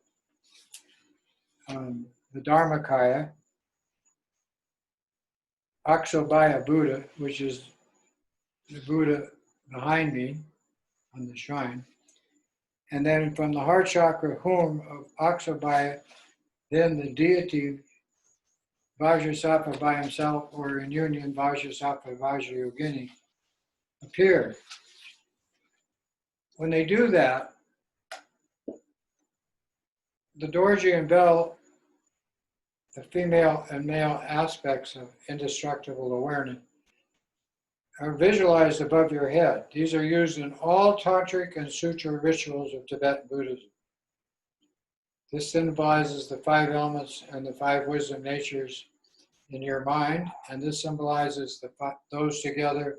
the Dharmakaya, Aksobhaya Buddha, which is the Buddha behind me on the shrine. And then from the heart chakra home of Aksobhaya, Then the deity Vajrasattva by himself, or in union Vajrasattva Vajrayogini, appear. When they do that, the Dorji and Bell, the female and male aspects of indestructible awareness, are visualized above your head. These are used in all tantric and sutra rituals of Tibetan Buddhism. This symbolizes the 5 elements and the 5 wisdom natures in your mind, and this symbolizes those together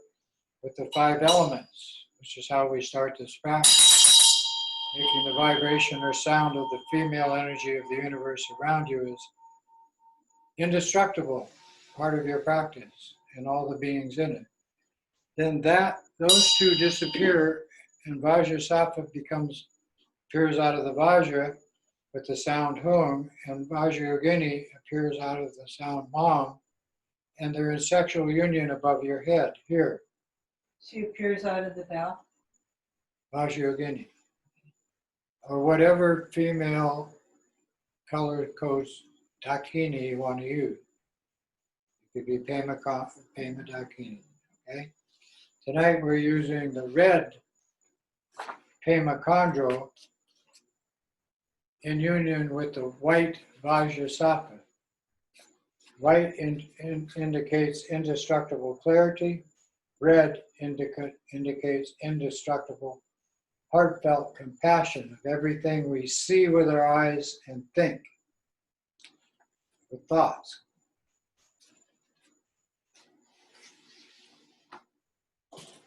with the 5 elements, which is how we start this practice. Making the vibration or sound of the female energy of the universe around you is indestructible, part of your practice, and all the beings in it. Then those 2 disappear, and Vajrasattva appears out of the Vajra with the sound hum, and Vajrayogini appears out of the sound mam, and they're in sexual union above your head, here, She appears out of the bell. Vajrayogini. Or whatever female color codes dakini you want to use. It could be Pema Dakini, okay? Tonight we're using the red Pema Chondro in union with the white Vajrasattva. White indicates indestructible clarity. Red indicates indestructible, heartfelt compassion of everything we see with our eyes and think with thoughts.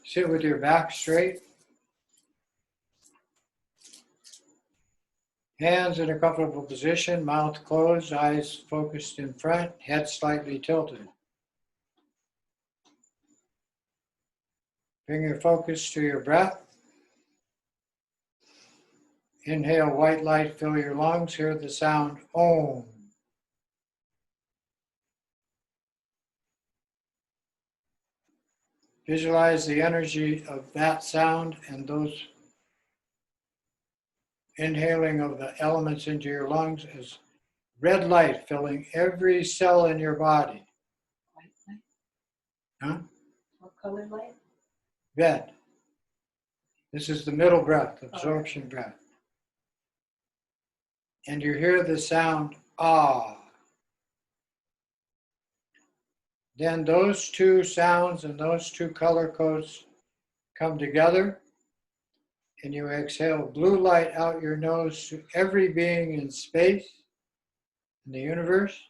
Sit with your back straight. Hands in a comfortable position, mouth closed, eyes focused in front, head slightly tilted. Bring your focus to your breath. Inhale white light, fill your lungs, hear the sound Om. Visualize the energy of that sound and those inhaling of the elements into your lungs as red light filling every cell in your body. White light. Huh? What color light? Red. This is the middle breath, absorption breath. And you hear the sound ah. Then those 2 sounds and those 2 color codes come together, and you exhale blue light out your nose to every being in space, in the universe.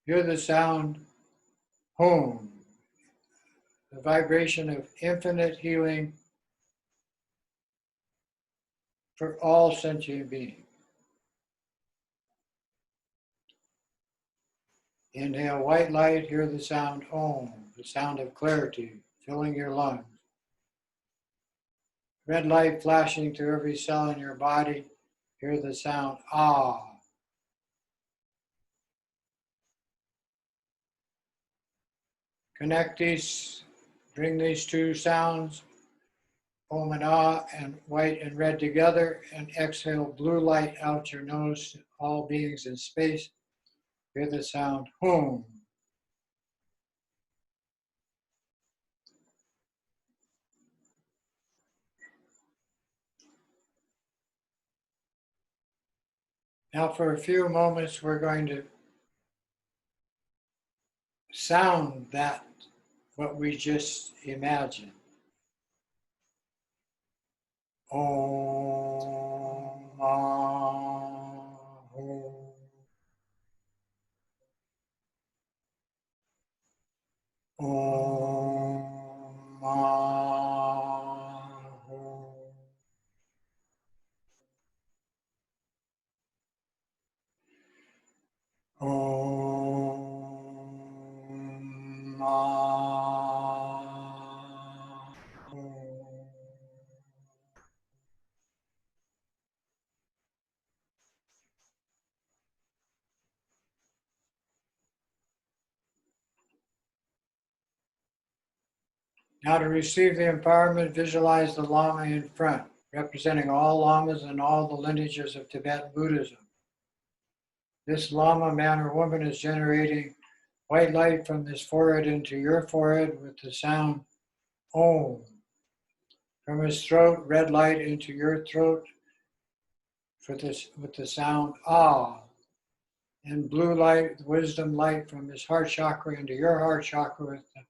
Hear the sound hum, the vibration of infinite healing for all sentient beings. Inhale white light, hear the sound Om, the sound of clarity filling your lungs. Red light flashing through every cell in your body, hear the sound Ah. Connect these, bring these 2 sounds, Om and Ah, and white and red together, and exhale blue light out your nose to all beings in space. Hear the sound Hum. Now for a few moments we're going to sound that, what we just imagined. Om, ah, hum. Om, ah, hum. Om, ah, hum. Now to receive the empowerment, visualize the Lama in front, representing all Lamas and all the lineages of Tibetan Buddhism. This Lama, man or woman, is generating white light from his forehead into your forehead with the sound Om. From his throat, red light into your throat with the sound Ah. And blue light, wisdom light from his heart chakra into your heart chakra with the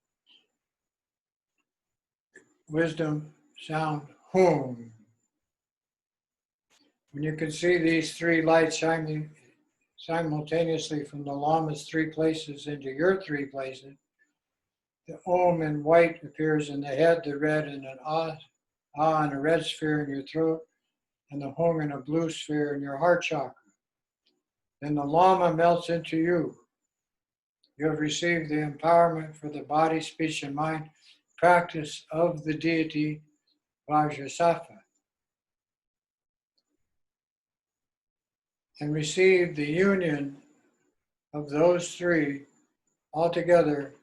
wisdom sound Hum. When you can see these three lights shining simultaneously from the Lama's three places into your three places, the Om in white appears in the head, the red in an Ah in a red sphere in your throat, and the Hum in a blue sphere in your heart chakra. Then the Lama melts into you. You have received the empowerment for the body, speech, and mind practice of the deity Vajrasattva, and receive the union of those three altogether.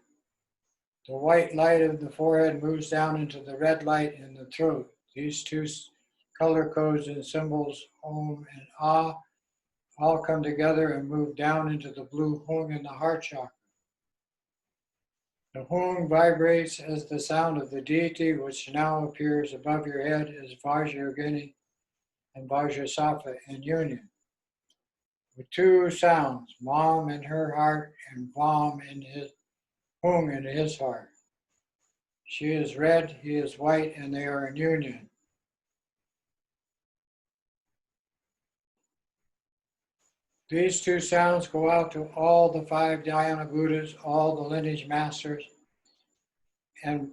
The white light of the forehead moves down into the red light in the throat. These two color codes and symbols, Om and Ah, all come together and move down into the blue Hung in the heart chakra. The Hung vibrates as the sound of the deity, which now appears above your head as Vajrayogini and Vajrasattva in union. With two sounds, Mam in her heart and Vam in his Hung in his heart. She is red, he is white, and they are in union. These two sounds go out to all the 5 Dhyana Buddhas, all the lineage masters, and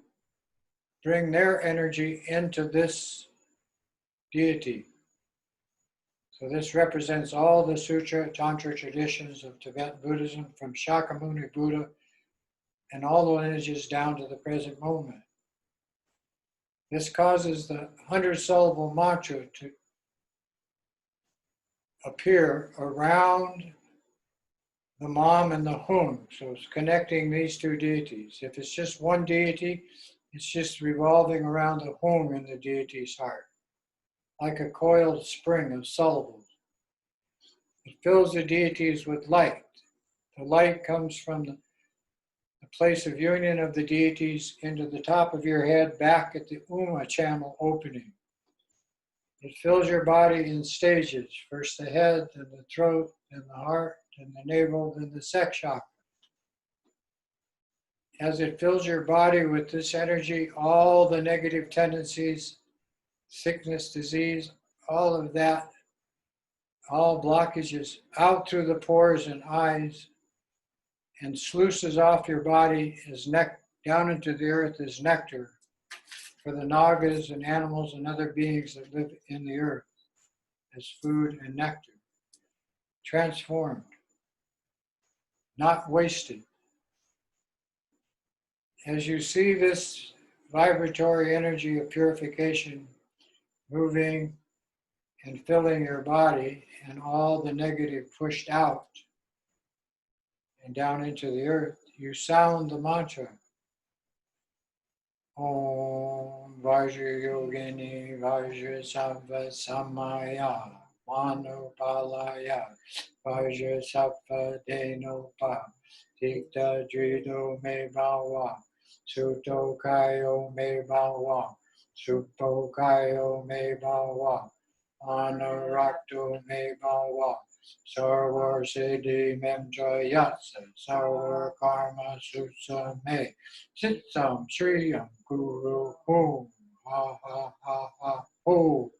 bring their energy into this deity. So this represents all the Sutra, Tantra traditions of Tibetan Buddhism, from Shakyamuni Buddha and all the lineages down to the present moment. This causes the 100-syllable mantra to appear around the Mam and the Hung. So it's connecting these two deities. If it's just one deity, it's just revolving around the Hung in the deity's heart, like a coiled spring of syllables. It fills the deities with light. The light comes from the place of union of the deities into the top of your head, back at the Uma channel opening. It fills your body in stages, first the head, then the throat, then the heart, then the navel, then the sex chakra. As it fills your body with this energy, all the negative tendencies, sickness, disease, all of that, all blockages out through the pores and eyes, and sluices off your body as down into the earth as nectar for the nagas and animals and other beings that live in the earth as food and nectar. Transformed, not wasted. As you see this vibratory energy of purification moving and filling your body, and all the negative pushed out and down into the earth, you sound the mantra Om Vajrayogini Vajrasattva Samaya Manupalaya Vajrasattva Denopa Tikta Drido Me Bhava Suto Kayo Me Bhava Supo Kayo Me Bhava Anurakto Me Bhava Sarvar Siddhi Memtra Yatsa Sarvar Karma Sutsa Me Sitsam Shriyam Guru Hum Ha Ha Ha Ha Ho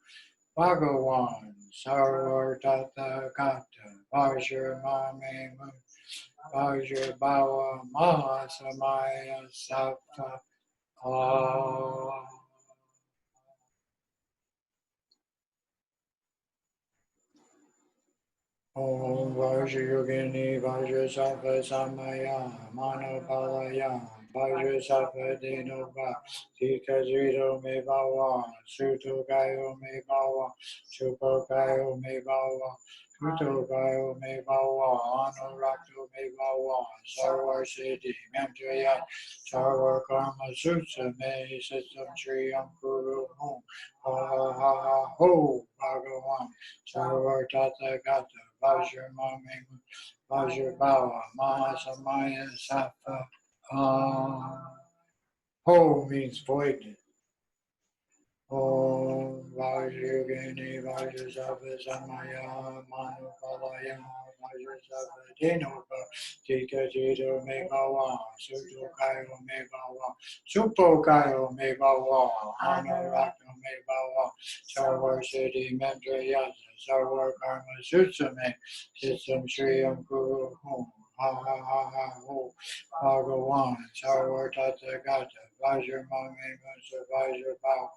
Bhagavan Sarvar Tata Gata Vajra Mame Vajra Bhava Mahasamaya Sattva Ah. Om Vajrayogini Vajrasattva Samaya Manupalaya Vajrasattva Denopa Tika Drido Me Bhava Suto Kayo Me Bhava Supo Kayo Me Bhava Suto Kayo Me Bhava Anurakto Me Bhava Sarvar Siddhi Memtraya Sarvar Karma Sutsa Me Sitsam Shriyam Guru Hum Ha Ha Ha Ha Ho Bhagavan Sarvar Tata Gata Vajramami Vajrabawa Mahasamaya Sattva. Ho means void. Om Vajragini Vajrasattva Samaya Manupalaya Vajrasattva Dinopa Tika Jito Mebawa Sutokayo Mebawa Supokayo Mebawa Anurakta Mebawa Sarvar Siddhi Mantra Yasa Sarvar Karma Sutsame Sitsam Shriyam Guru Hum Ha Ha Ha Ha Ho Bhagavan Sarvar Tathagata Vajramami Musa Vajrabhav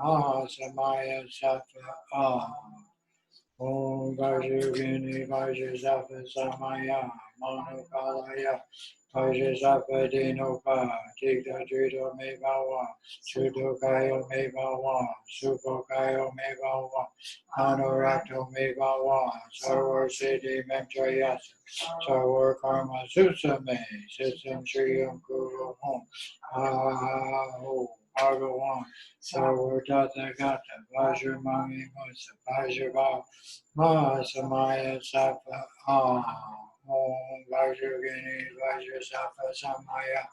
Mahasamaya Sattva Om Vajragini Vajrasattva Samaya Manupalaya Vajrasattva Dinopa Tigda Drito Mebawa Sudokayo Mebawa Supokayo Mebawa Anurakto Mebawa Sarvar Siddhi Mantrayasa Sarvar Karma Sutsame Sitsam Shriyam Guru Hum Ho Bhagavan Sarvar Tathagata Vajramami Musa Vajrabhav Mahasamaya Sattva Om Vajragini Vajrasattva Samaya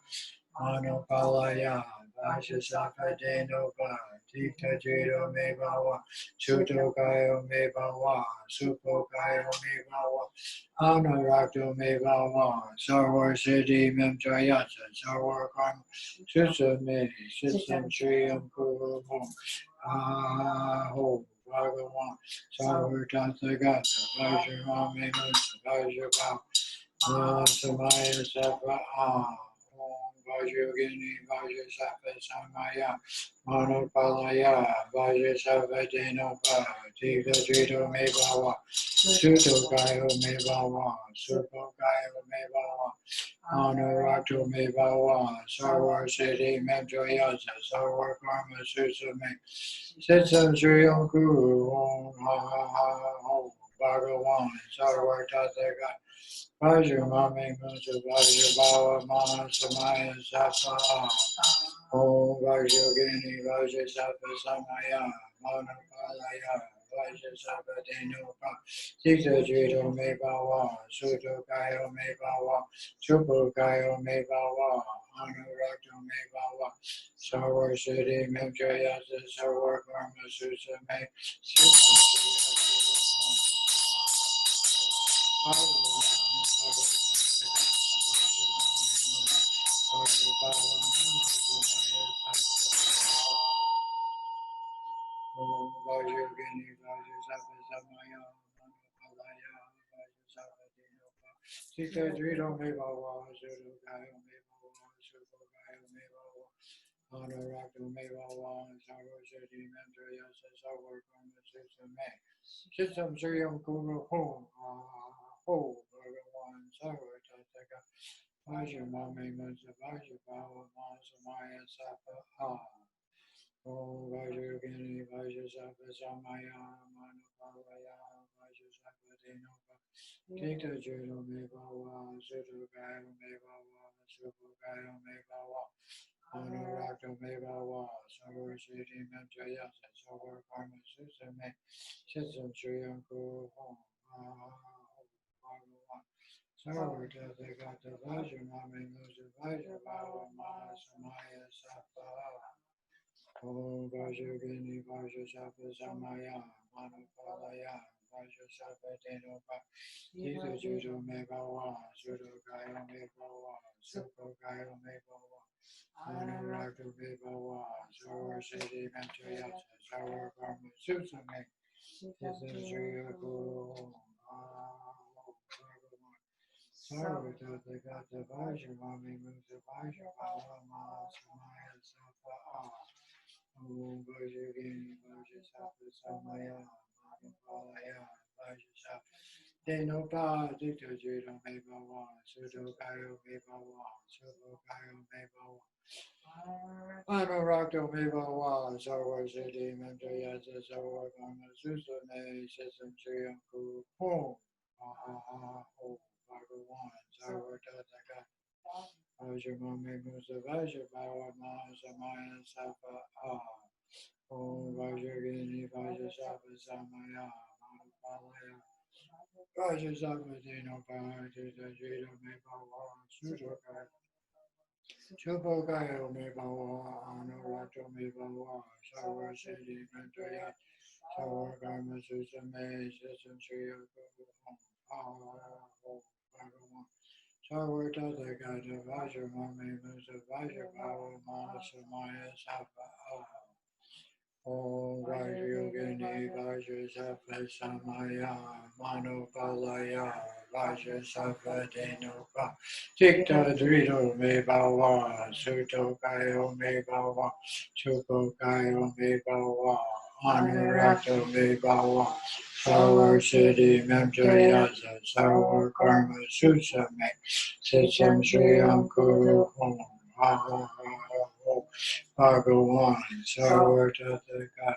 Manupalaya Vajrasattva Denopa Tikta Jito Mebawa Sutokayo Mebawa Supokayo Mebawa Anurakto Mebawa Sarvar Siddhi Memtrayasa Sarvar Karma Sutsame Sitsam Shriyam Guru Ho Bhagavan Sarvar Tathagata Vajramami Musa Vajrabhav Mahasamaya Sattva Om Vajragini Vajrasattva Samaya Manupalaya Vajrasattva Denopa Tika Jito Mebawa Sutokayo Mebawa Supokayo Mebawa Anurakto Mebawa Sarvar Siddhi Mantrayasa Sarvar Karma Sutsame Sitsam Shriyam Guru Om Ha Ha Ha Ho Bhagavan Sarvar Tathagata Vajramami Musa Vajrabhawa Mahasamaya Sattva Om Vajragini Vajrasattva Samaya Manupalaya Vajrasattva Denopa Tikta Jito Mebawa Sutokayo Mebawa Supokayo Mebawa Anurakto Mebawa Sarvar Siddhi Memtrayasa Sarvar Karma Sutsame Vajragini Vajrasattva Samaya Manupalaya Vajrasattva Denopa Tikta Jito Mebawa Sutokayo Mebawa Supokayo Mebawa Anurakto Mebawa Sarvar Siddhi Mantrayasa Sarvar Karma Sutsame Sitsam Shriyam Guru Hum Ho Bhagavan Sarvar Tathagata Vajramami Musa Vajrabhawa Mahasamaya Sattva Om Vajragini Vajrasattva Samaya Manupalaya Vajrasattva Denopa Tikta Jito Mebawa Sutokayo Mebawa Supokayo Mebawa Anurakta Mebawa Sarvar Siddhi Mantrayasa Sarvar Karma Sutsame Sitsam Shriyam Guru Hum Bhagavan Sarvar Tathagata Vajramami Musa Vajrabhawa Mahasamaya Sattva Om Vajragini Vajrasattva Samaya Manupalaya Vajrasattva Denopa Tikta Jito Mebawa Sutokayo Mebawa Supokayo Mebawa Anurakta Mebawa Sarvar Siddhi Mantrayasa Sarvar Karma Sutsame Sitsam Shriyam Guru Bhagavan Sarvar Tathagata Vajramami Musa Vajrabhawa Mahasamaya Sattva Om Vajragini Vajrasattva Samaya Manupalaya Vajrasattva Denopa Tikta Jito Mebawa Sutokayo Mebawa Supokayo Mebawa Anurakto Mebawa Sarvar Siddhi Mantrayasa Sarvar Karma Sutsame Sitsam Shriyam Guru Hum Ho Bhagavan Sarvar Tathagata Vajramami Musa Vajrabhawa Mahasamaya Sattva Om Vajragini Vajrasattva Samaya Manupalaya Vajrasattva Dino Bhajita Jita Me Bhava Sudokai Chubokaya Me Bhava Anurato Me Bhava Savar Siddhi Mentoya Savar Karma Susame Sisam Shriya Bhagavan Savar Tata Gata Vajra Mami Musa Vajra Bhava Manasa Maya Sattva Om Vajrayogini Vajrasattva Samaya Manopalaya Vajrasattva Denopa Tikta Drito Me Bhava Suto Kayo Me Bhava Suko Kayo Me Bhava Anurato Me Bhava Sarva Siddhi Memjayasa Sarva Karma Susame Sitsam Shriyam Kuru Om Ha Ha Ha Ha Bhagavan Sarvatata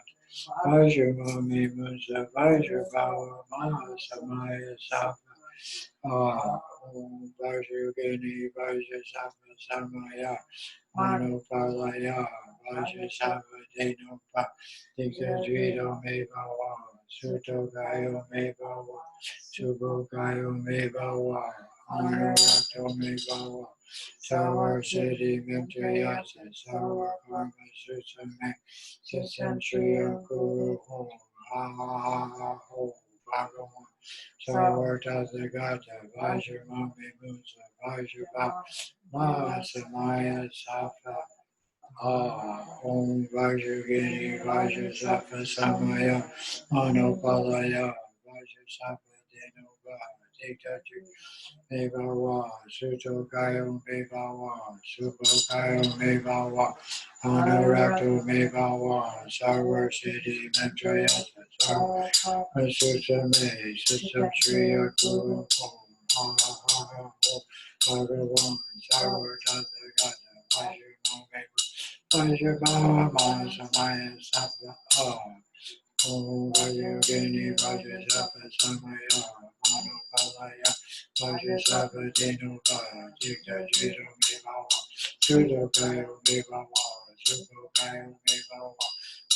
Vajramami Musa Vajrabhava Mahasamaya Sattva Om Vajragini Vajrasattva Samaya Manopalaya Vajrasattva Denopa Dikshadvito Me Bhava Suto Gayo Me Bhava Subho Gayo Me Bhava Anurato Me Bhava Sarva Siddhi Memjayasa Sarva Karma Susame Sisam Shriya Guru Om Ha Ha Ha Ha Om Bhagavan Sarva Tathagata Vajramami Musa Vajrabha Mahasamaya Sattva Om Vajragini Vajrasattva Samaya Manopalaya Vajrasattva Denoga Dikta Me Bhava Suto Kayo Me Bhava Subho Kayo Me Bhava Anurato Me Bhava Sarva Siddhi Mentraya Sarva Sutta Me Sutta Shriya Guru Om Ha Ha Ha Ha Bhagavan Sarva Tathagata Vajramami Vajrabhava Samaya Sattva Om Vajragini Vajrasattva Samaya Manopalaya Vajrasattva Denoga Dikta Jito Me Bhava Sudokayo Me Bhava Subhokayo Me Bhava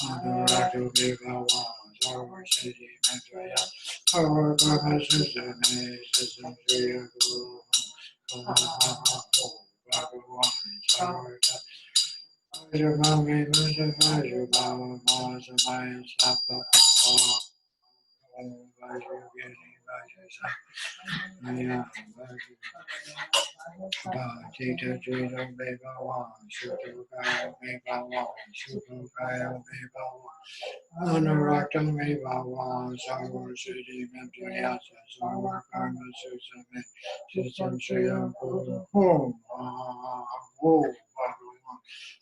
Anurato Me Bhava Sarva Siddhi Mentraya Sarva Karma Susame Sisam Shriya Guru Ha Ha Ha Om Bhagavan Sarva Vajramami Musa Vajrabhava Mahasamaya Sattva Om Vajragini Vajrasattva Maya Vajrabhava Jita Me Bhava Suto Me Bhava Subho Me Bhava Anurakta Me Bhava Sarva Siddhi Memjayasa Sarva Karma Susame Sisam Shriyam Guru Om Om Bhagavan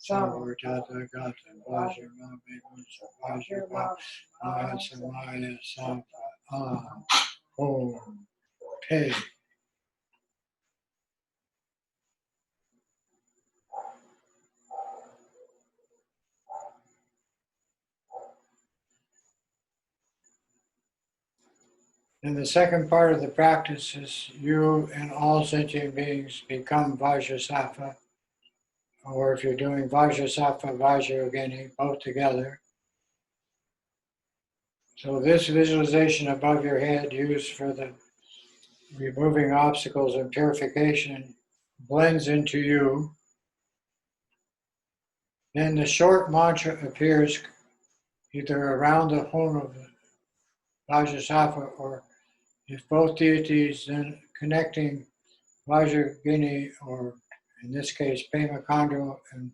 Sarva Tathagata Vajramami Musa Vajrabhava Mahasamaya Sattva Om Pei. And the second part of the practice is you and all sentient beings become Vajrasattva, or if you're doing Vajrasattva, Vajrayogini, both together. So this visualization above your head used for the removing obstacles and purification blends into you. Then the short mantra appears either around the home of the Vajrasattva, or if both deities, then connecting Vajragini, or in this case, Pema Khandra and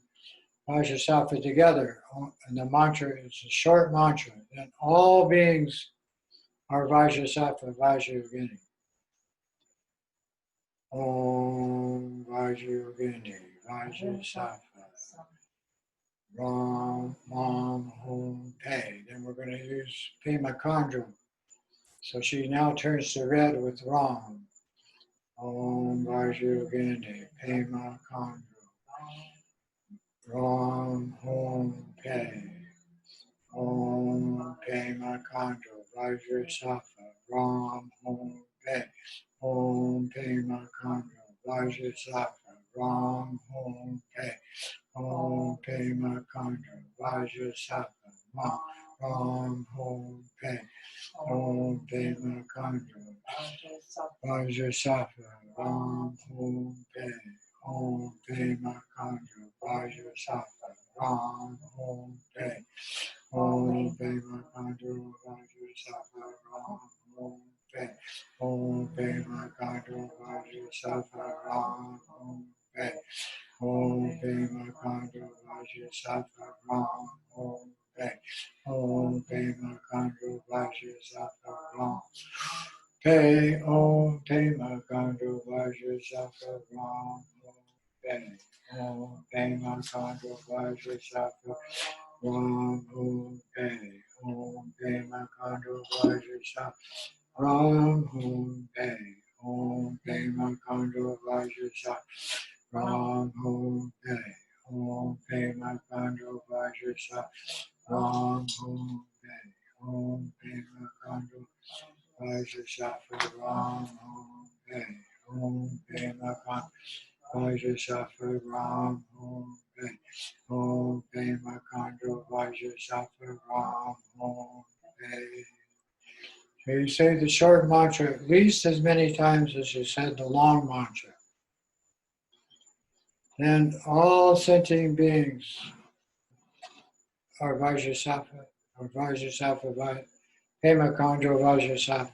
Vajrasattva together. And the mantra is a short mantra. Then all beings are Vajrasattva, Vajragini. Om Vajragini, Vajrasattva. Ram, Mam, Hum, Pe. Then we're going to use Pema Khandra. So she now turns to red with Ram. Om Vajragini, Pema Khandra. Ram, Hum, Pe. Om Pema Khandra, Vajrasattva. Ram, Hum, Pe. Om Pema Khandra, Vajrasattva. Ram, Hum, Pe. Om Pema Khandra, Vajrasattva. Ma. Ram Hum Pe. Om Pema Kandra Vajrasattva Ram Hum Pe. Om Pema Kandra Vajrasattva Ram Hum Pe. Om Pema Kandra Vajrasattva Ram Hum Pe. Om Pema Kandra Vajrasattva Ram Hum Pe. Om Pema Kandra Vajrasattva Ram Hum Pe. Om Pema Kandra Vajrasattva Ram Pe. Om Pema Kandra Vajrasattva Ram Pe. Om Pema Kandra Vajrasattva Ram Pe. Om Pema Kandra Vajrasattva Ram Pe. Om Pema Kandra Vajrasattva Ram Pe. Om Pema Kandra Vajrasattva Ram Pe. Om Pema Kandra Vajrasattva Ram Pe. Om Pema Kandra Vajrasattva Ram Pe. Om Pema Kandra Vajrasattva Ram Pe. So you say the short mantra at least as many times as you said the long mantra. Then all sentient beings are Vajrasattva, or Vajrasattva, Pema Kandra Vajrasattva.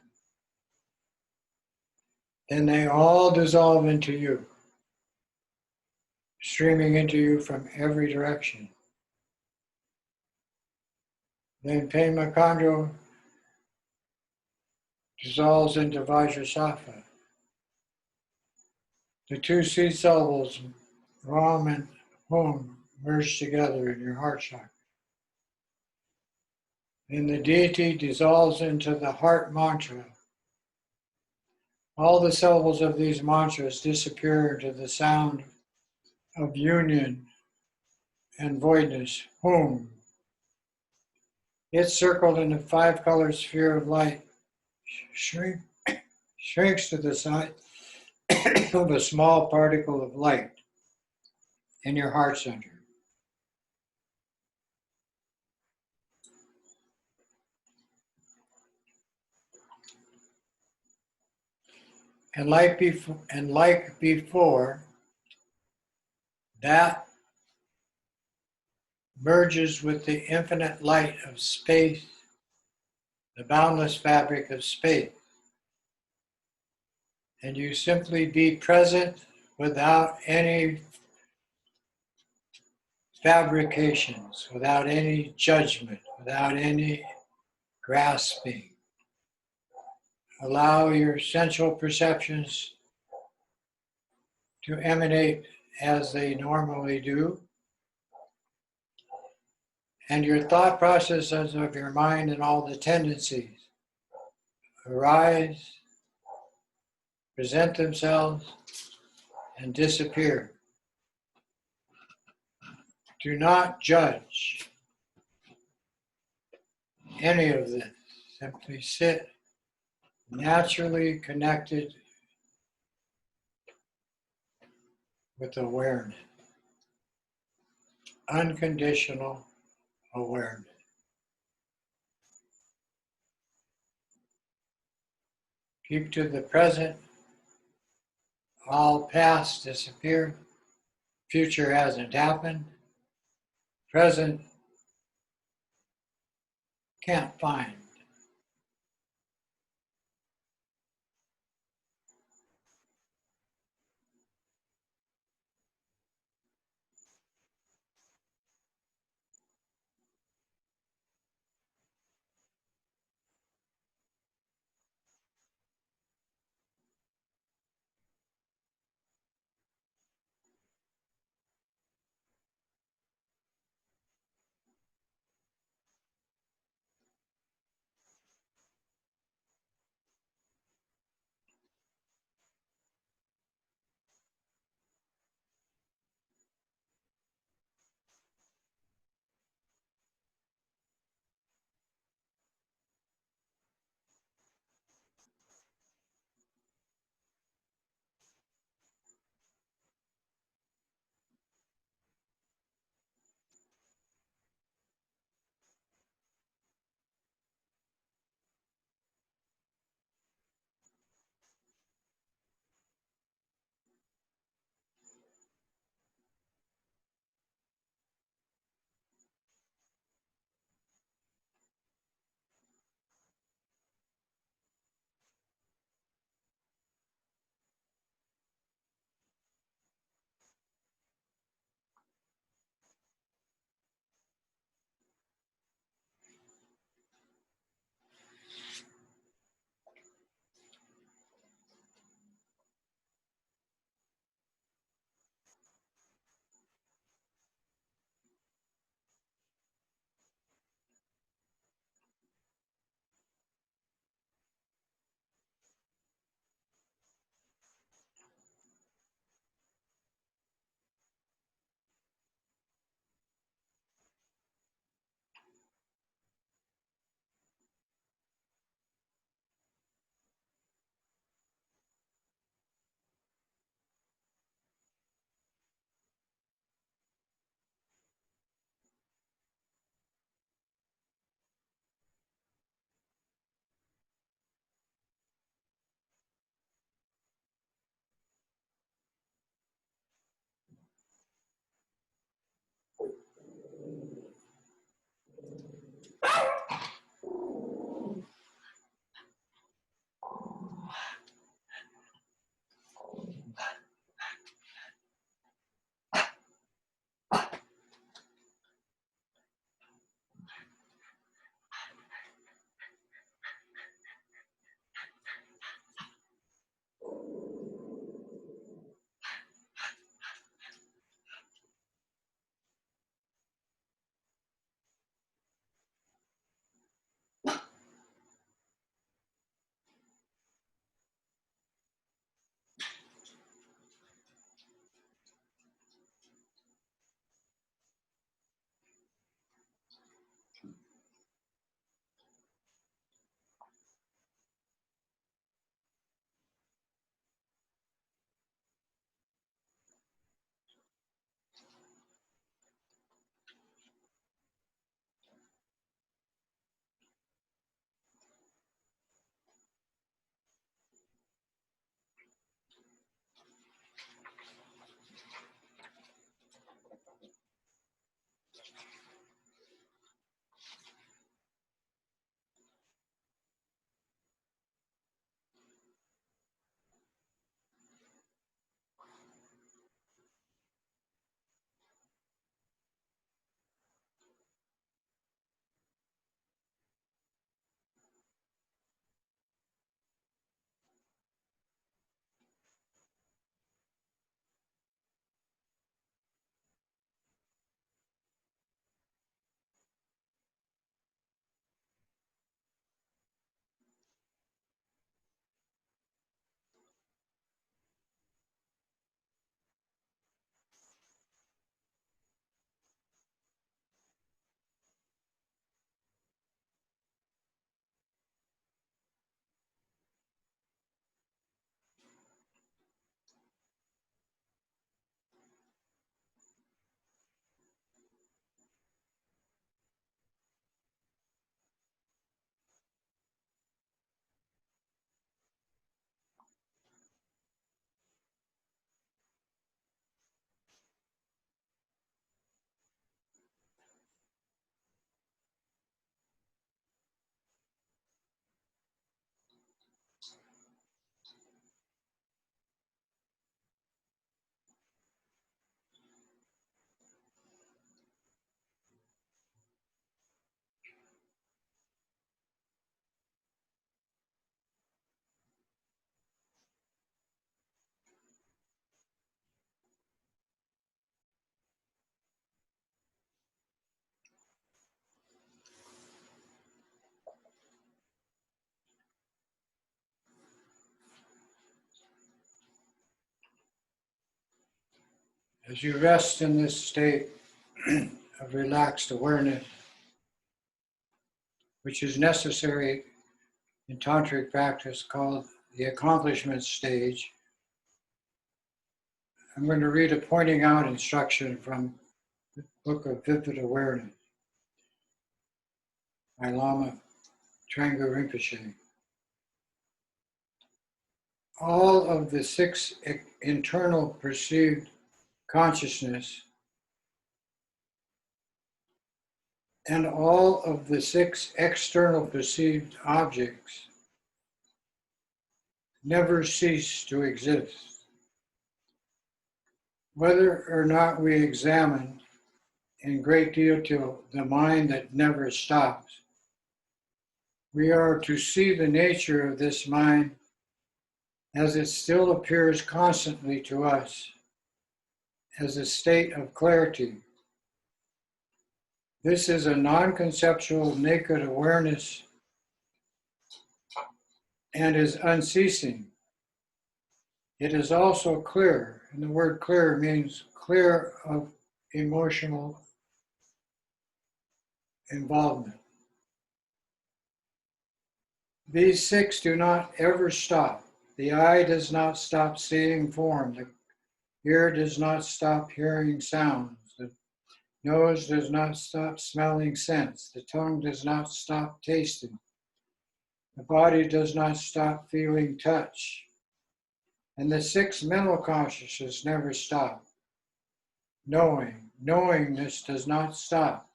Then they all dissolve into you, streaming into you from every direction. Then Pema Kandra dissolves into Vajrasattva. The two seed syllables, Ram and Hum, merge together in your heart chakra. Then the deity dissolves into the heart mantra. All the syllables of these mantras disappear into the sound of union and voidness, Hum. It's circled in a five-color sphere of light, shrinks to the size of a small particle of light in your heart center. And like before, that merges with the infinite light of space, the boundless fabric of space. And you simply be present without any fabrications, without any judgment, without any grasping. Allow your sensual perceptions to emanate as they normally do. And your thought processes of your mind and all the tendencies arise, present themselves, and disappear. Do not judge any of this. Simply sit naturally connected with awareness, unconditional awareness. Keep to the present. All past disappear. Future hasn't happened. Present can't find. As you rest in this state of relaxed awareness, which is necessary in tantric practice called the accomplishment stage, I'm going to read a pointing out instruction from the Book of Vivid Awareness by Lama Trenggu Rinpoche. All of the 6 internal perceived consciousness and all of the 6 external perceived objects never cease to exist. Whether or not we examine in great detail the mind that never stops, we are to see the nature of this mind as it still appears constantly to us as a state of clarity. This is a non-conceptual naked awareness and is unceasing. It is also clear, and the word clear means clear of emotional involvement. These 6 do not ever stop. The eye does not stop seeing form. The ear does not stop hearing sounds. The nose does not stop smelling scents. The tongue does not stop tasting. The body does not stop feeling touch. And the 6 mental consciousnesses never stop. Knowingness does not stop.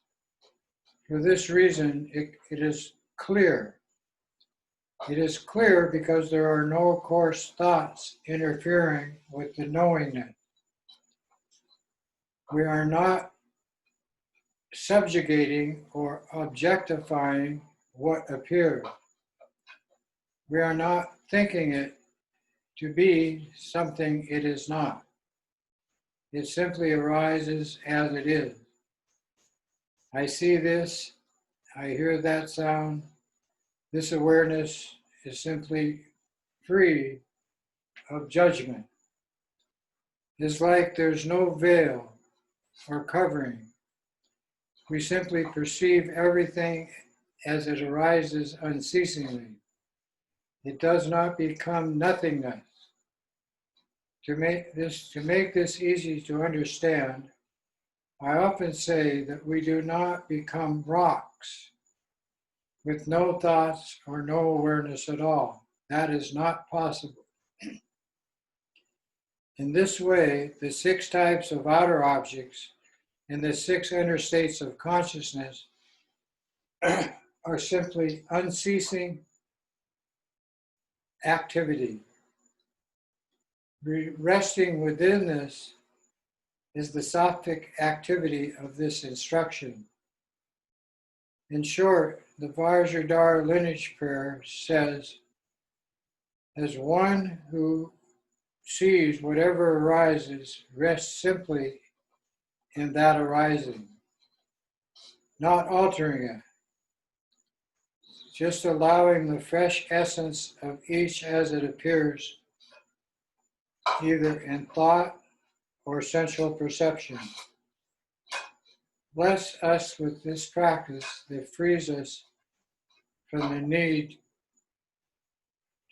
For this reason, it is clear. It is clear because there are no coarse thoughts interfering with the knowingness. We are not subjugating or objectifying what appears. We are not thinking it to be something it is not. It simply arises as it is. I see this, I hear that sound. This awareness is simply free of judgment. It's like there's no veil or covering. We simply perceive everything as it arises unceasingly. It does not become nothingness. To make this easy to understand, I often say that we do not become rocks with no thoughts or no awareness at all. That is not possible. In this way, the 6 types of outer objects and the 6 inner states of consciousness are simply unceasing activity. Resting within this is the sattvic activity of this instruction. In short, the Vajrasattva lineage prayer says, as one who sees whatever arises, rests simply in that arising, not altering it, just allowing the fresh essence of each as it appears, either in thought or sensual perception. Bless us with this practice that frees us from the need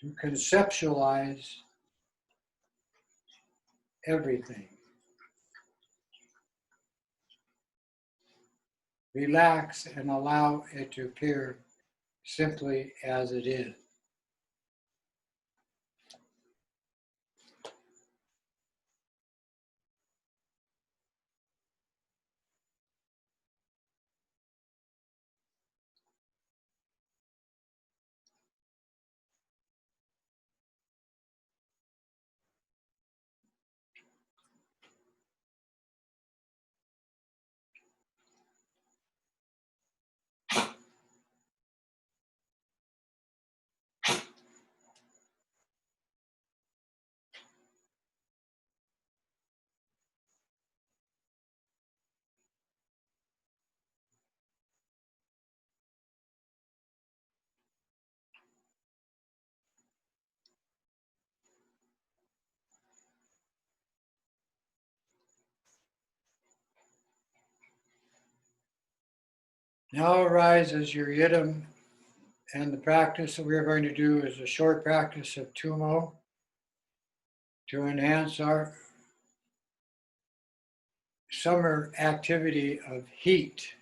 to conceptualize everything. Relax and allow it to appear simply as it is. Now arises your yidam, and the practice that we're going to do is a short practice of tumo to enhance our summer activity of heat.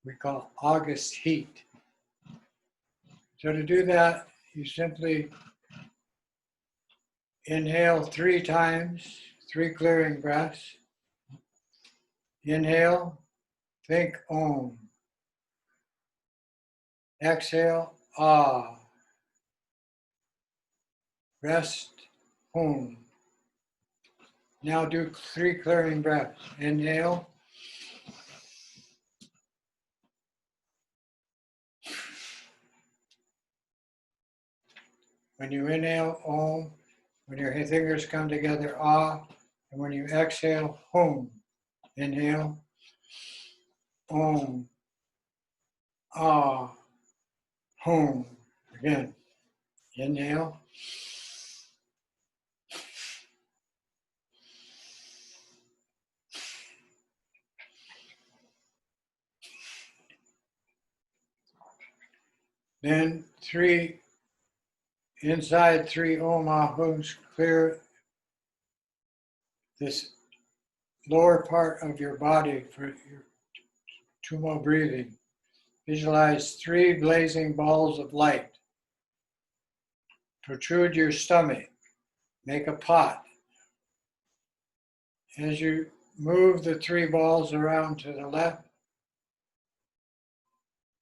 We call August heat. So to do that, you simply inhale 3 times, 3 clearing breaths. Inhale, think Om. Exhale, Ah. Rest, Hum. Now do 3 clearing breaths. Inhale. When you inhale, Om. When your fingers come together, Ah. And when you exhale, Hum. Inhale, Om, Ah, Hum. Again, inhale. Then 3, inside 3 Om Ahums, clear this lower part of your body for your tumo breathing. Visualize 3 blazing balls of light. Protrude your stomach. Make a pot. As you move the 3 balls around to the left,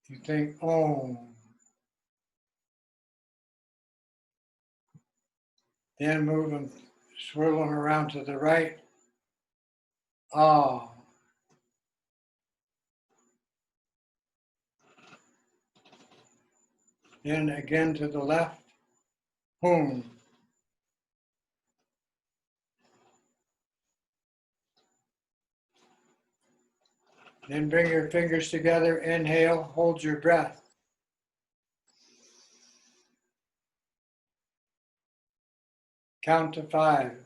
you think Om. Then move them, swirl them around to the right. Ah. Then again to the left. Hum. Then bring your fingers together. Inhale. Hold your breath. Count to 5.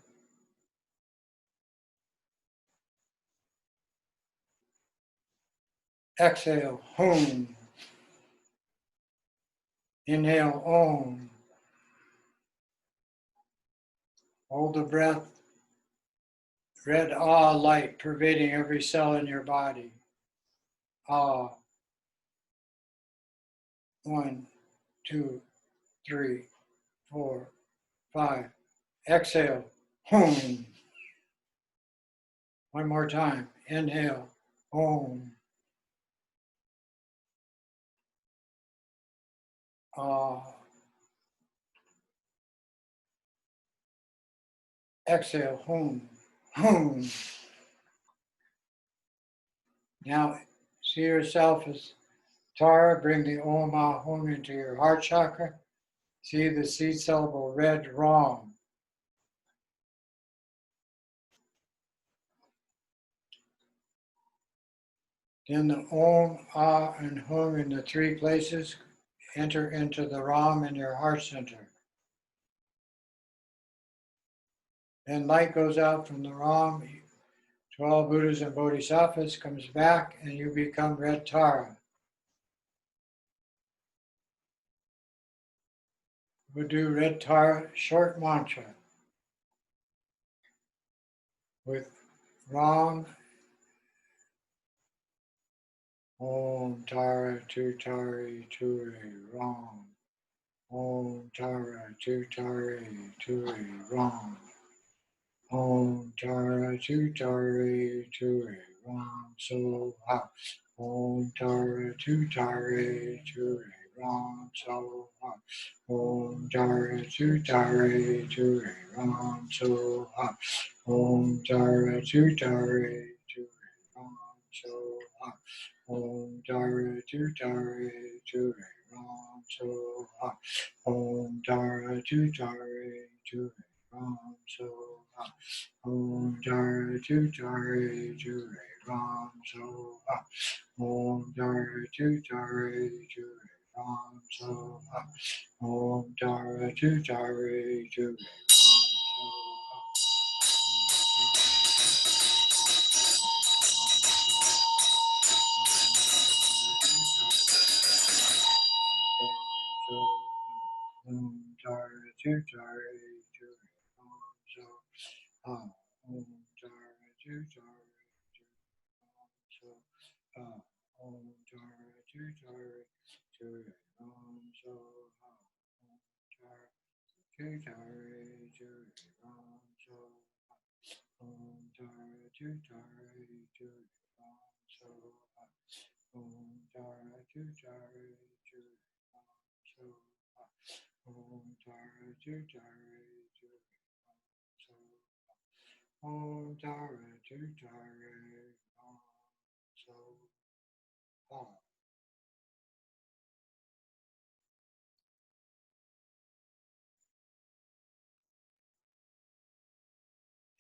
Exhale. Hum. Inhale. Om. Hold the breath. Red Ah light pervading every cell in your body. Ah. 1, 2, 3, 4, 5. Exhale. Hum. One more time. Inhale. Om. Ah. Exhale. Hum. Hum. Now see yourself as Tara. Bring the Om Ah Hum into your heart chakra. See the seed syllable red Ram. Then the Om, Ah, and Hum in the 3 places enter into the Ram in your heart center. Then light goes out from the Ram to all Buddhas and Bodhisattvas, comes back, and you become red Tara. We'll do red Tara short mantra with Ram. Om Tara Tutari Turi Ram. Om Tara Tutari Turi Ram. Om Tara Tutari Turi Ram So Ha. Om Tara Tutari Turi Ram So Ha. Om Tara Tutari Turi Ram So Ha. Om Tara Tutari Turi Ram So Ha. Om Tara Tutari Turi Ram So Ha. Om Tara Tutari Turi Ram So Ha. Om Tara Tutari Turi Ram So Ha. Om Tara Tutari Turi Ram So Ha. Om Tara Tutari Turi Ram So Ha.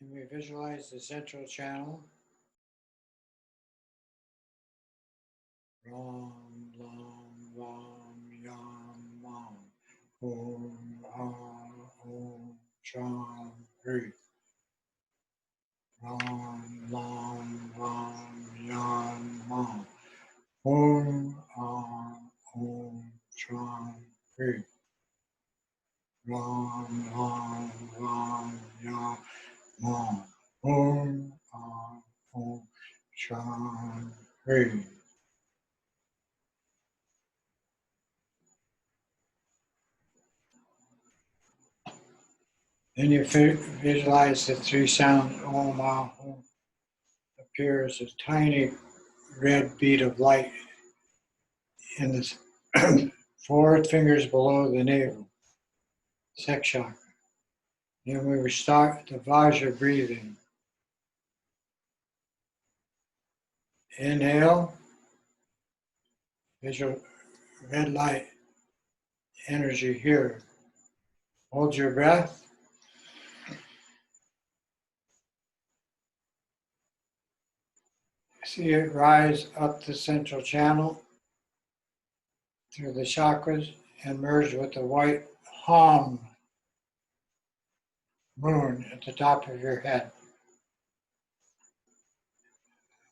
And we visualize the central channel. Ram, Lam, Ram, Yam, Mam. Om, Om, Cham, Hri. Ram, Lam, Ram, Yam, Mam. Om, Om, Cham, Hri. Ram, Ram, Ram, Yam, Mam. Om, Om, Cham, Hri. Then you visualize the three sounds. Om, Om appears a tiny red bead of light in the 4 fingers below the navel, sex chakra. Then we would start the Vajra breathing. Inhale, visual red light energy here. Hold your breath. See it rise up the central channel through the chakras and merge with the white Hom moon at the top of your head.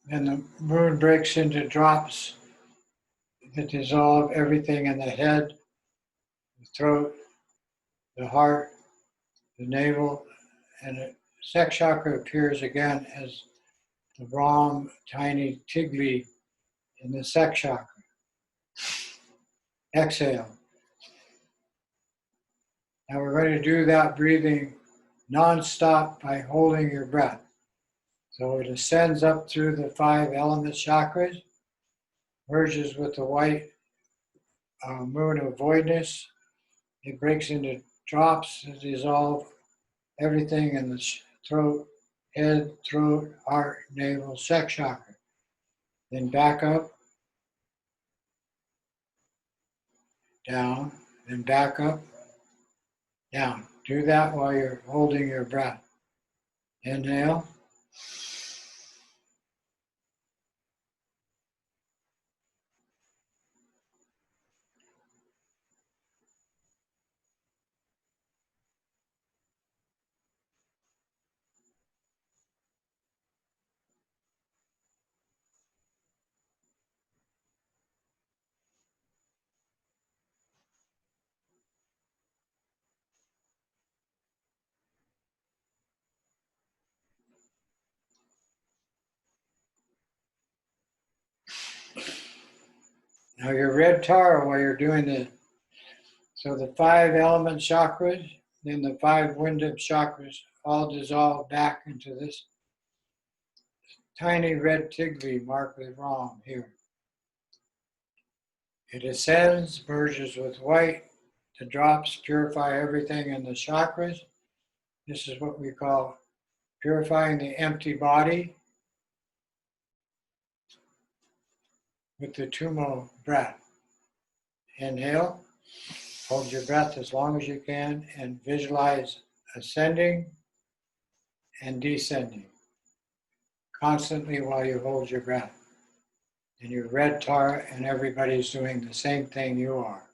Then the moon breaks into drops that dissolve everything in the head, the throat, the heart, the navel, and the sex chakra appears again as the wrong tiny tigli in the sex chakra. Exhale. Now we're going to do that breathing non-stop by holding your breath. So it ascends up through the 5 element chakras, merges with the white moon of voidness. It breaks into drops that dissolve everything in the throat, head, throat, heart, navel, sex chakra. Then back up, down, then back up, down. Do that while you're holding your breath. Inhale. Now your red tar while you're doing this. So the 5 element chakras, then the 5 wind chakras all dissolve back into this tiny red tigli marked with Ram here. It ascends, merges with white. The drops purify everything in the chakras. This is what we call purifying the empty body with the Tumo breath. Inhale, hold your breath as long as you can, and visualize ascending and descending constantly while you hold your breath. And your red tar and everybody's doing the same thing you are.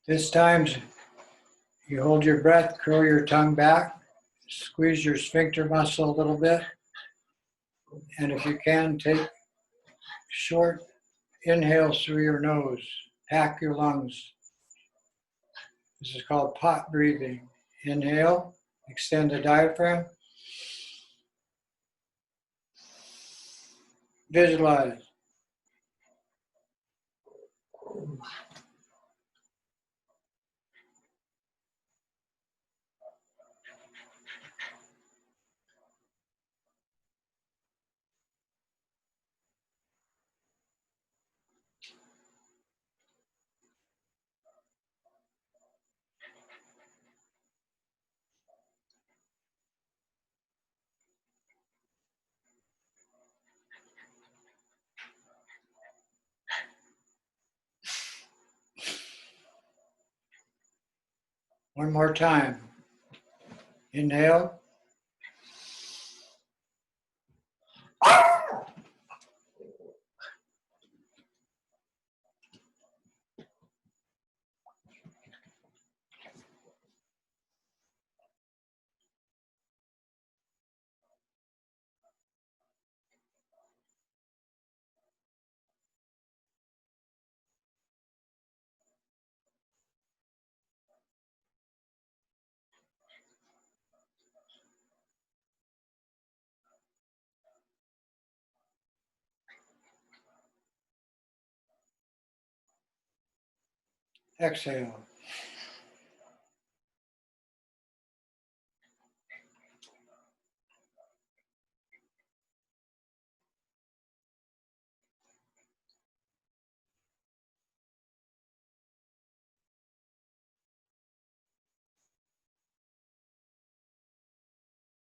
This time, you hold your breath, curl your tongue back, squeeze your sphincter muscle a little bit, and if you can, take short inhales through your nose, pack your lungs. This is called pot breathing. Inhale, extend the diaphragm. Visualize. One more time. Inhale. Exhale.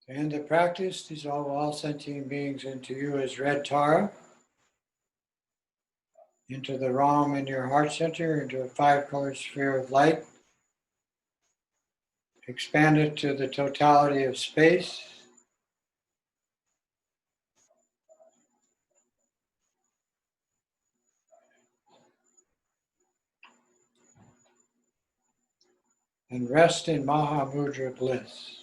To end the practice, dissolve all sentient beings into you as red Tara, into the Ram in your heart center, into a 5-color sphere of light. Expand it to the totality of space. And rest in Mahamudra bliss.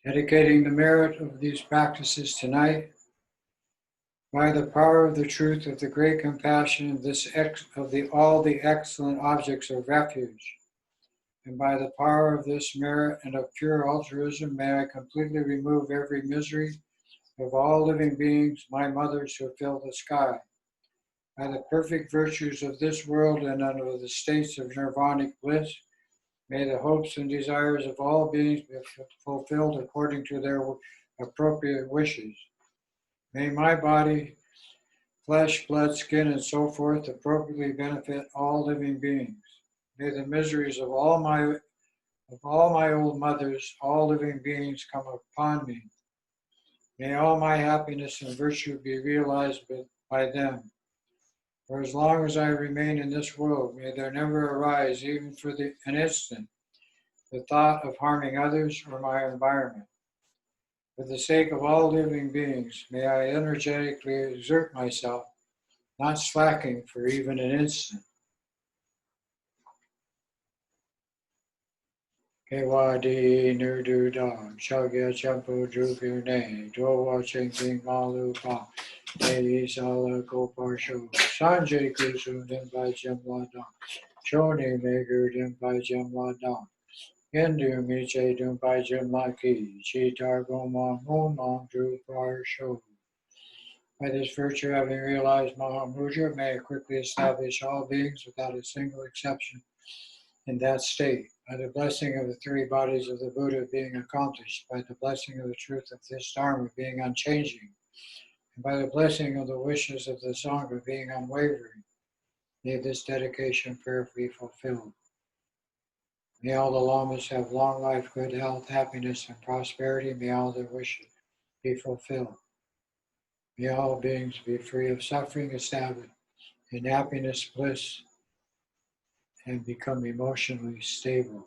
Dedicating the merit of these practices tonight, by the power of the truth of the great compassion of all the excellent objects of refuge, and by the power of this merit and of pure altruism, may I completely remove every misery of all living beings, my mothers who fill the sky. By the perfect virtues of this world and under the states of nirvanic bliss, may the hopes and desires of all beings be fulfilled according to their appropriate wishes. May my body, flesh, blood, skin, and so forth appropriately benefit all living beings. May the miseries of all my old mothers, all living beings come upon me. May all my happiness and virtue be realized by them. For as long as I remain in this world, may there never arise, even for an instant, the thought of harming others or my environment. For the sake of all living beings, may I energetically exert myself, not slacking for even an instant. Kewadi Nudu Dong, Shagya Champu Drupyu Ne, Dwawa Chinging Malu Pa, Dei Sala Gopar Shu, Sanjay Kusu Dimpai Jimla Dong, Choni Megur Dimpai Jimla Dong, Hindu Miche Dimpai Jimla Ki, Chitar Goma Mumam Drupar Shu. By this virtue, having realized Mahamudra, may I quickly establish all beings without a single exception in that state. By the blessing of the three bodies of the Buddha being accomplished, by the blessing of the truth of this Dharma being unchanging, and by the blessing of the wishes of the Sangha being unwavering, may this dedication prayer be fulfilled. May all the lamas have long life, good health, happiness, and prosperity. May all their wishes be fulfilled. May all beings be free of suffering, established in happiness, bliss, and become emotionally stable.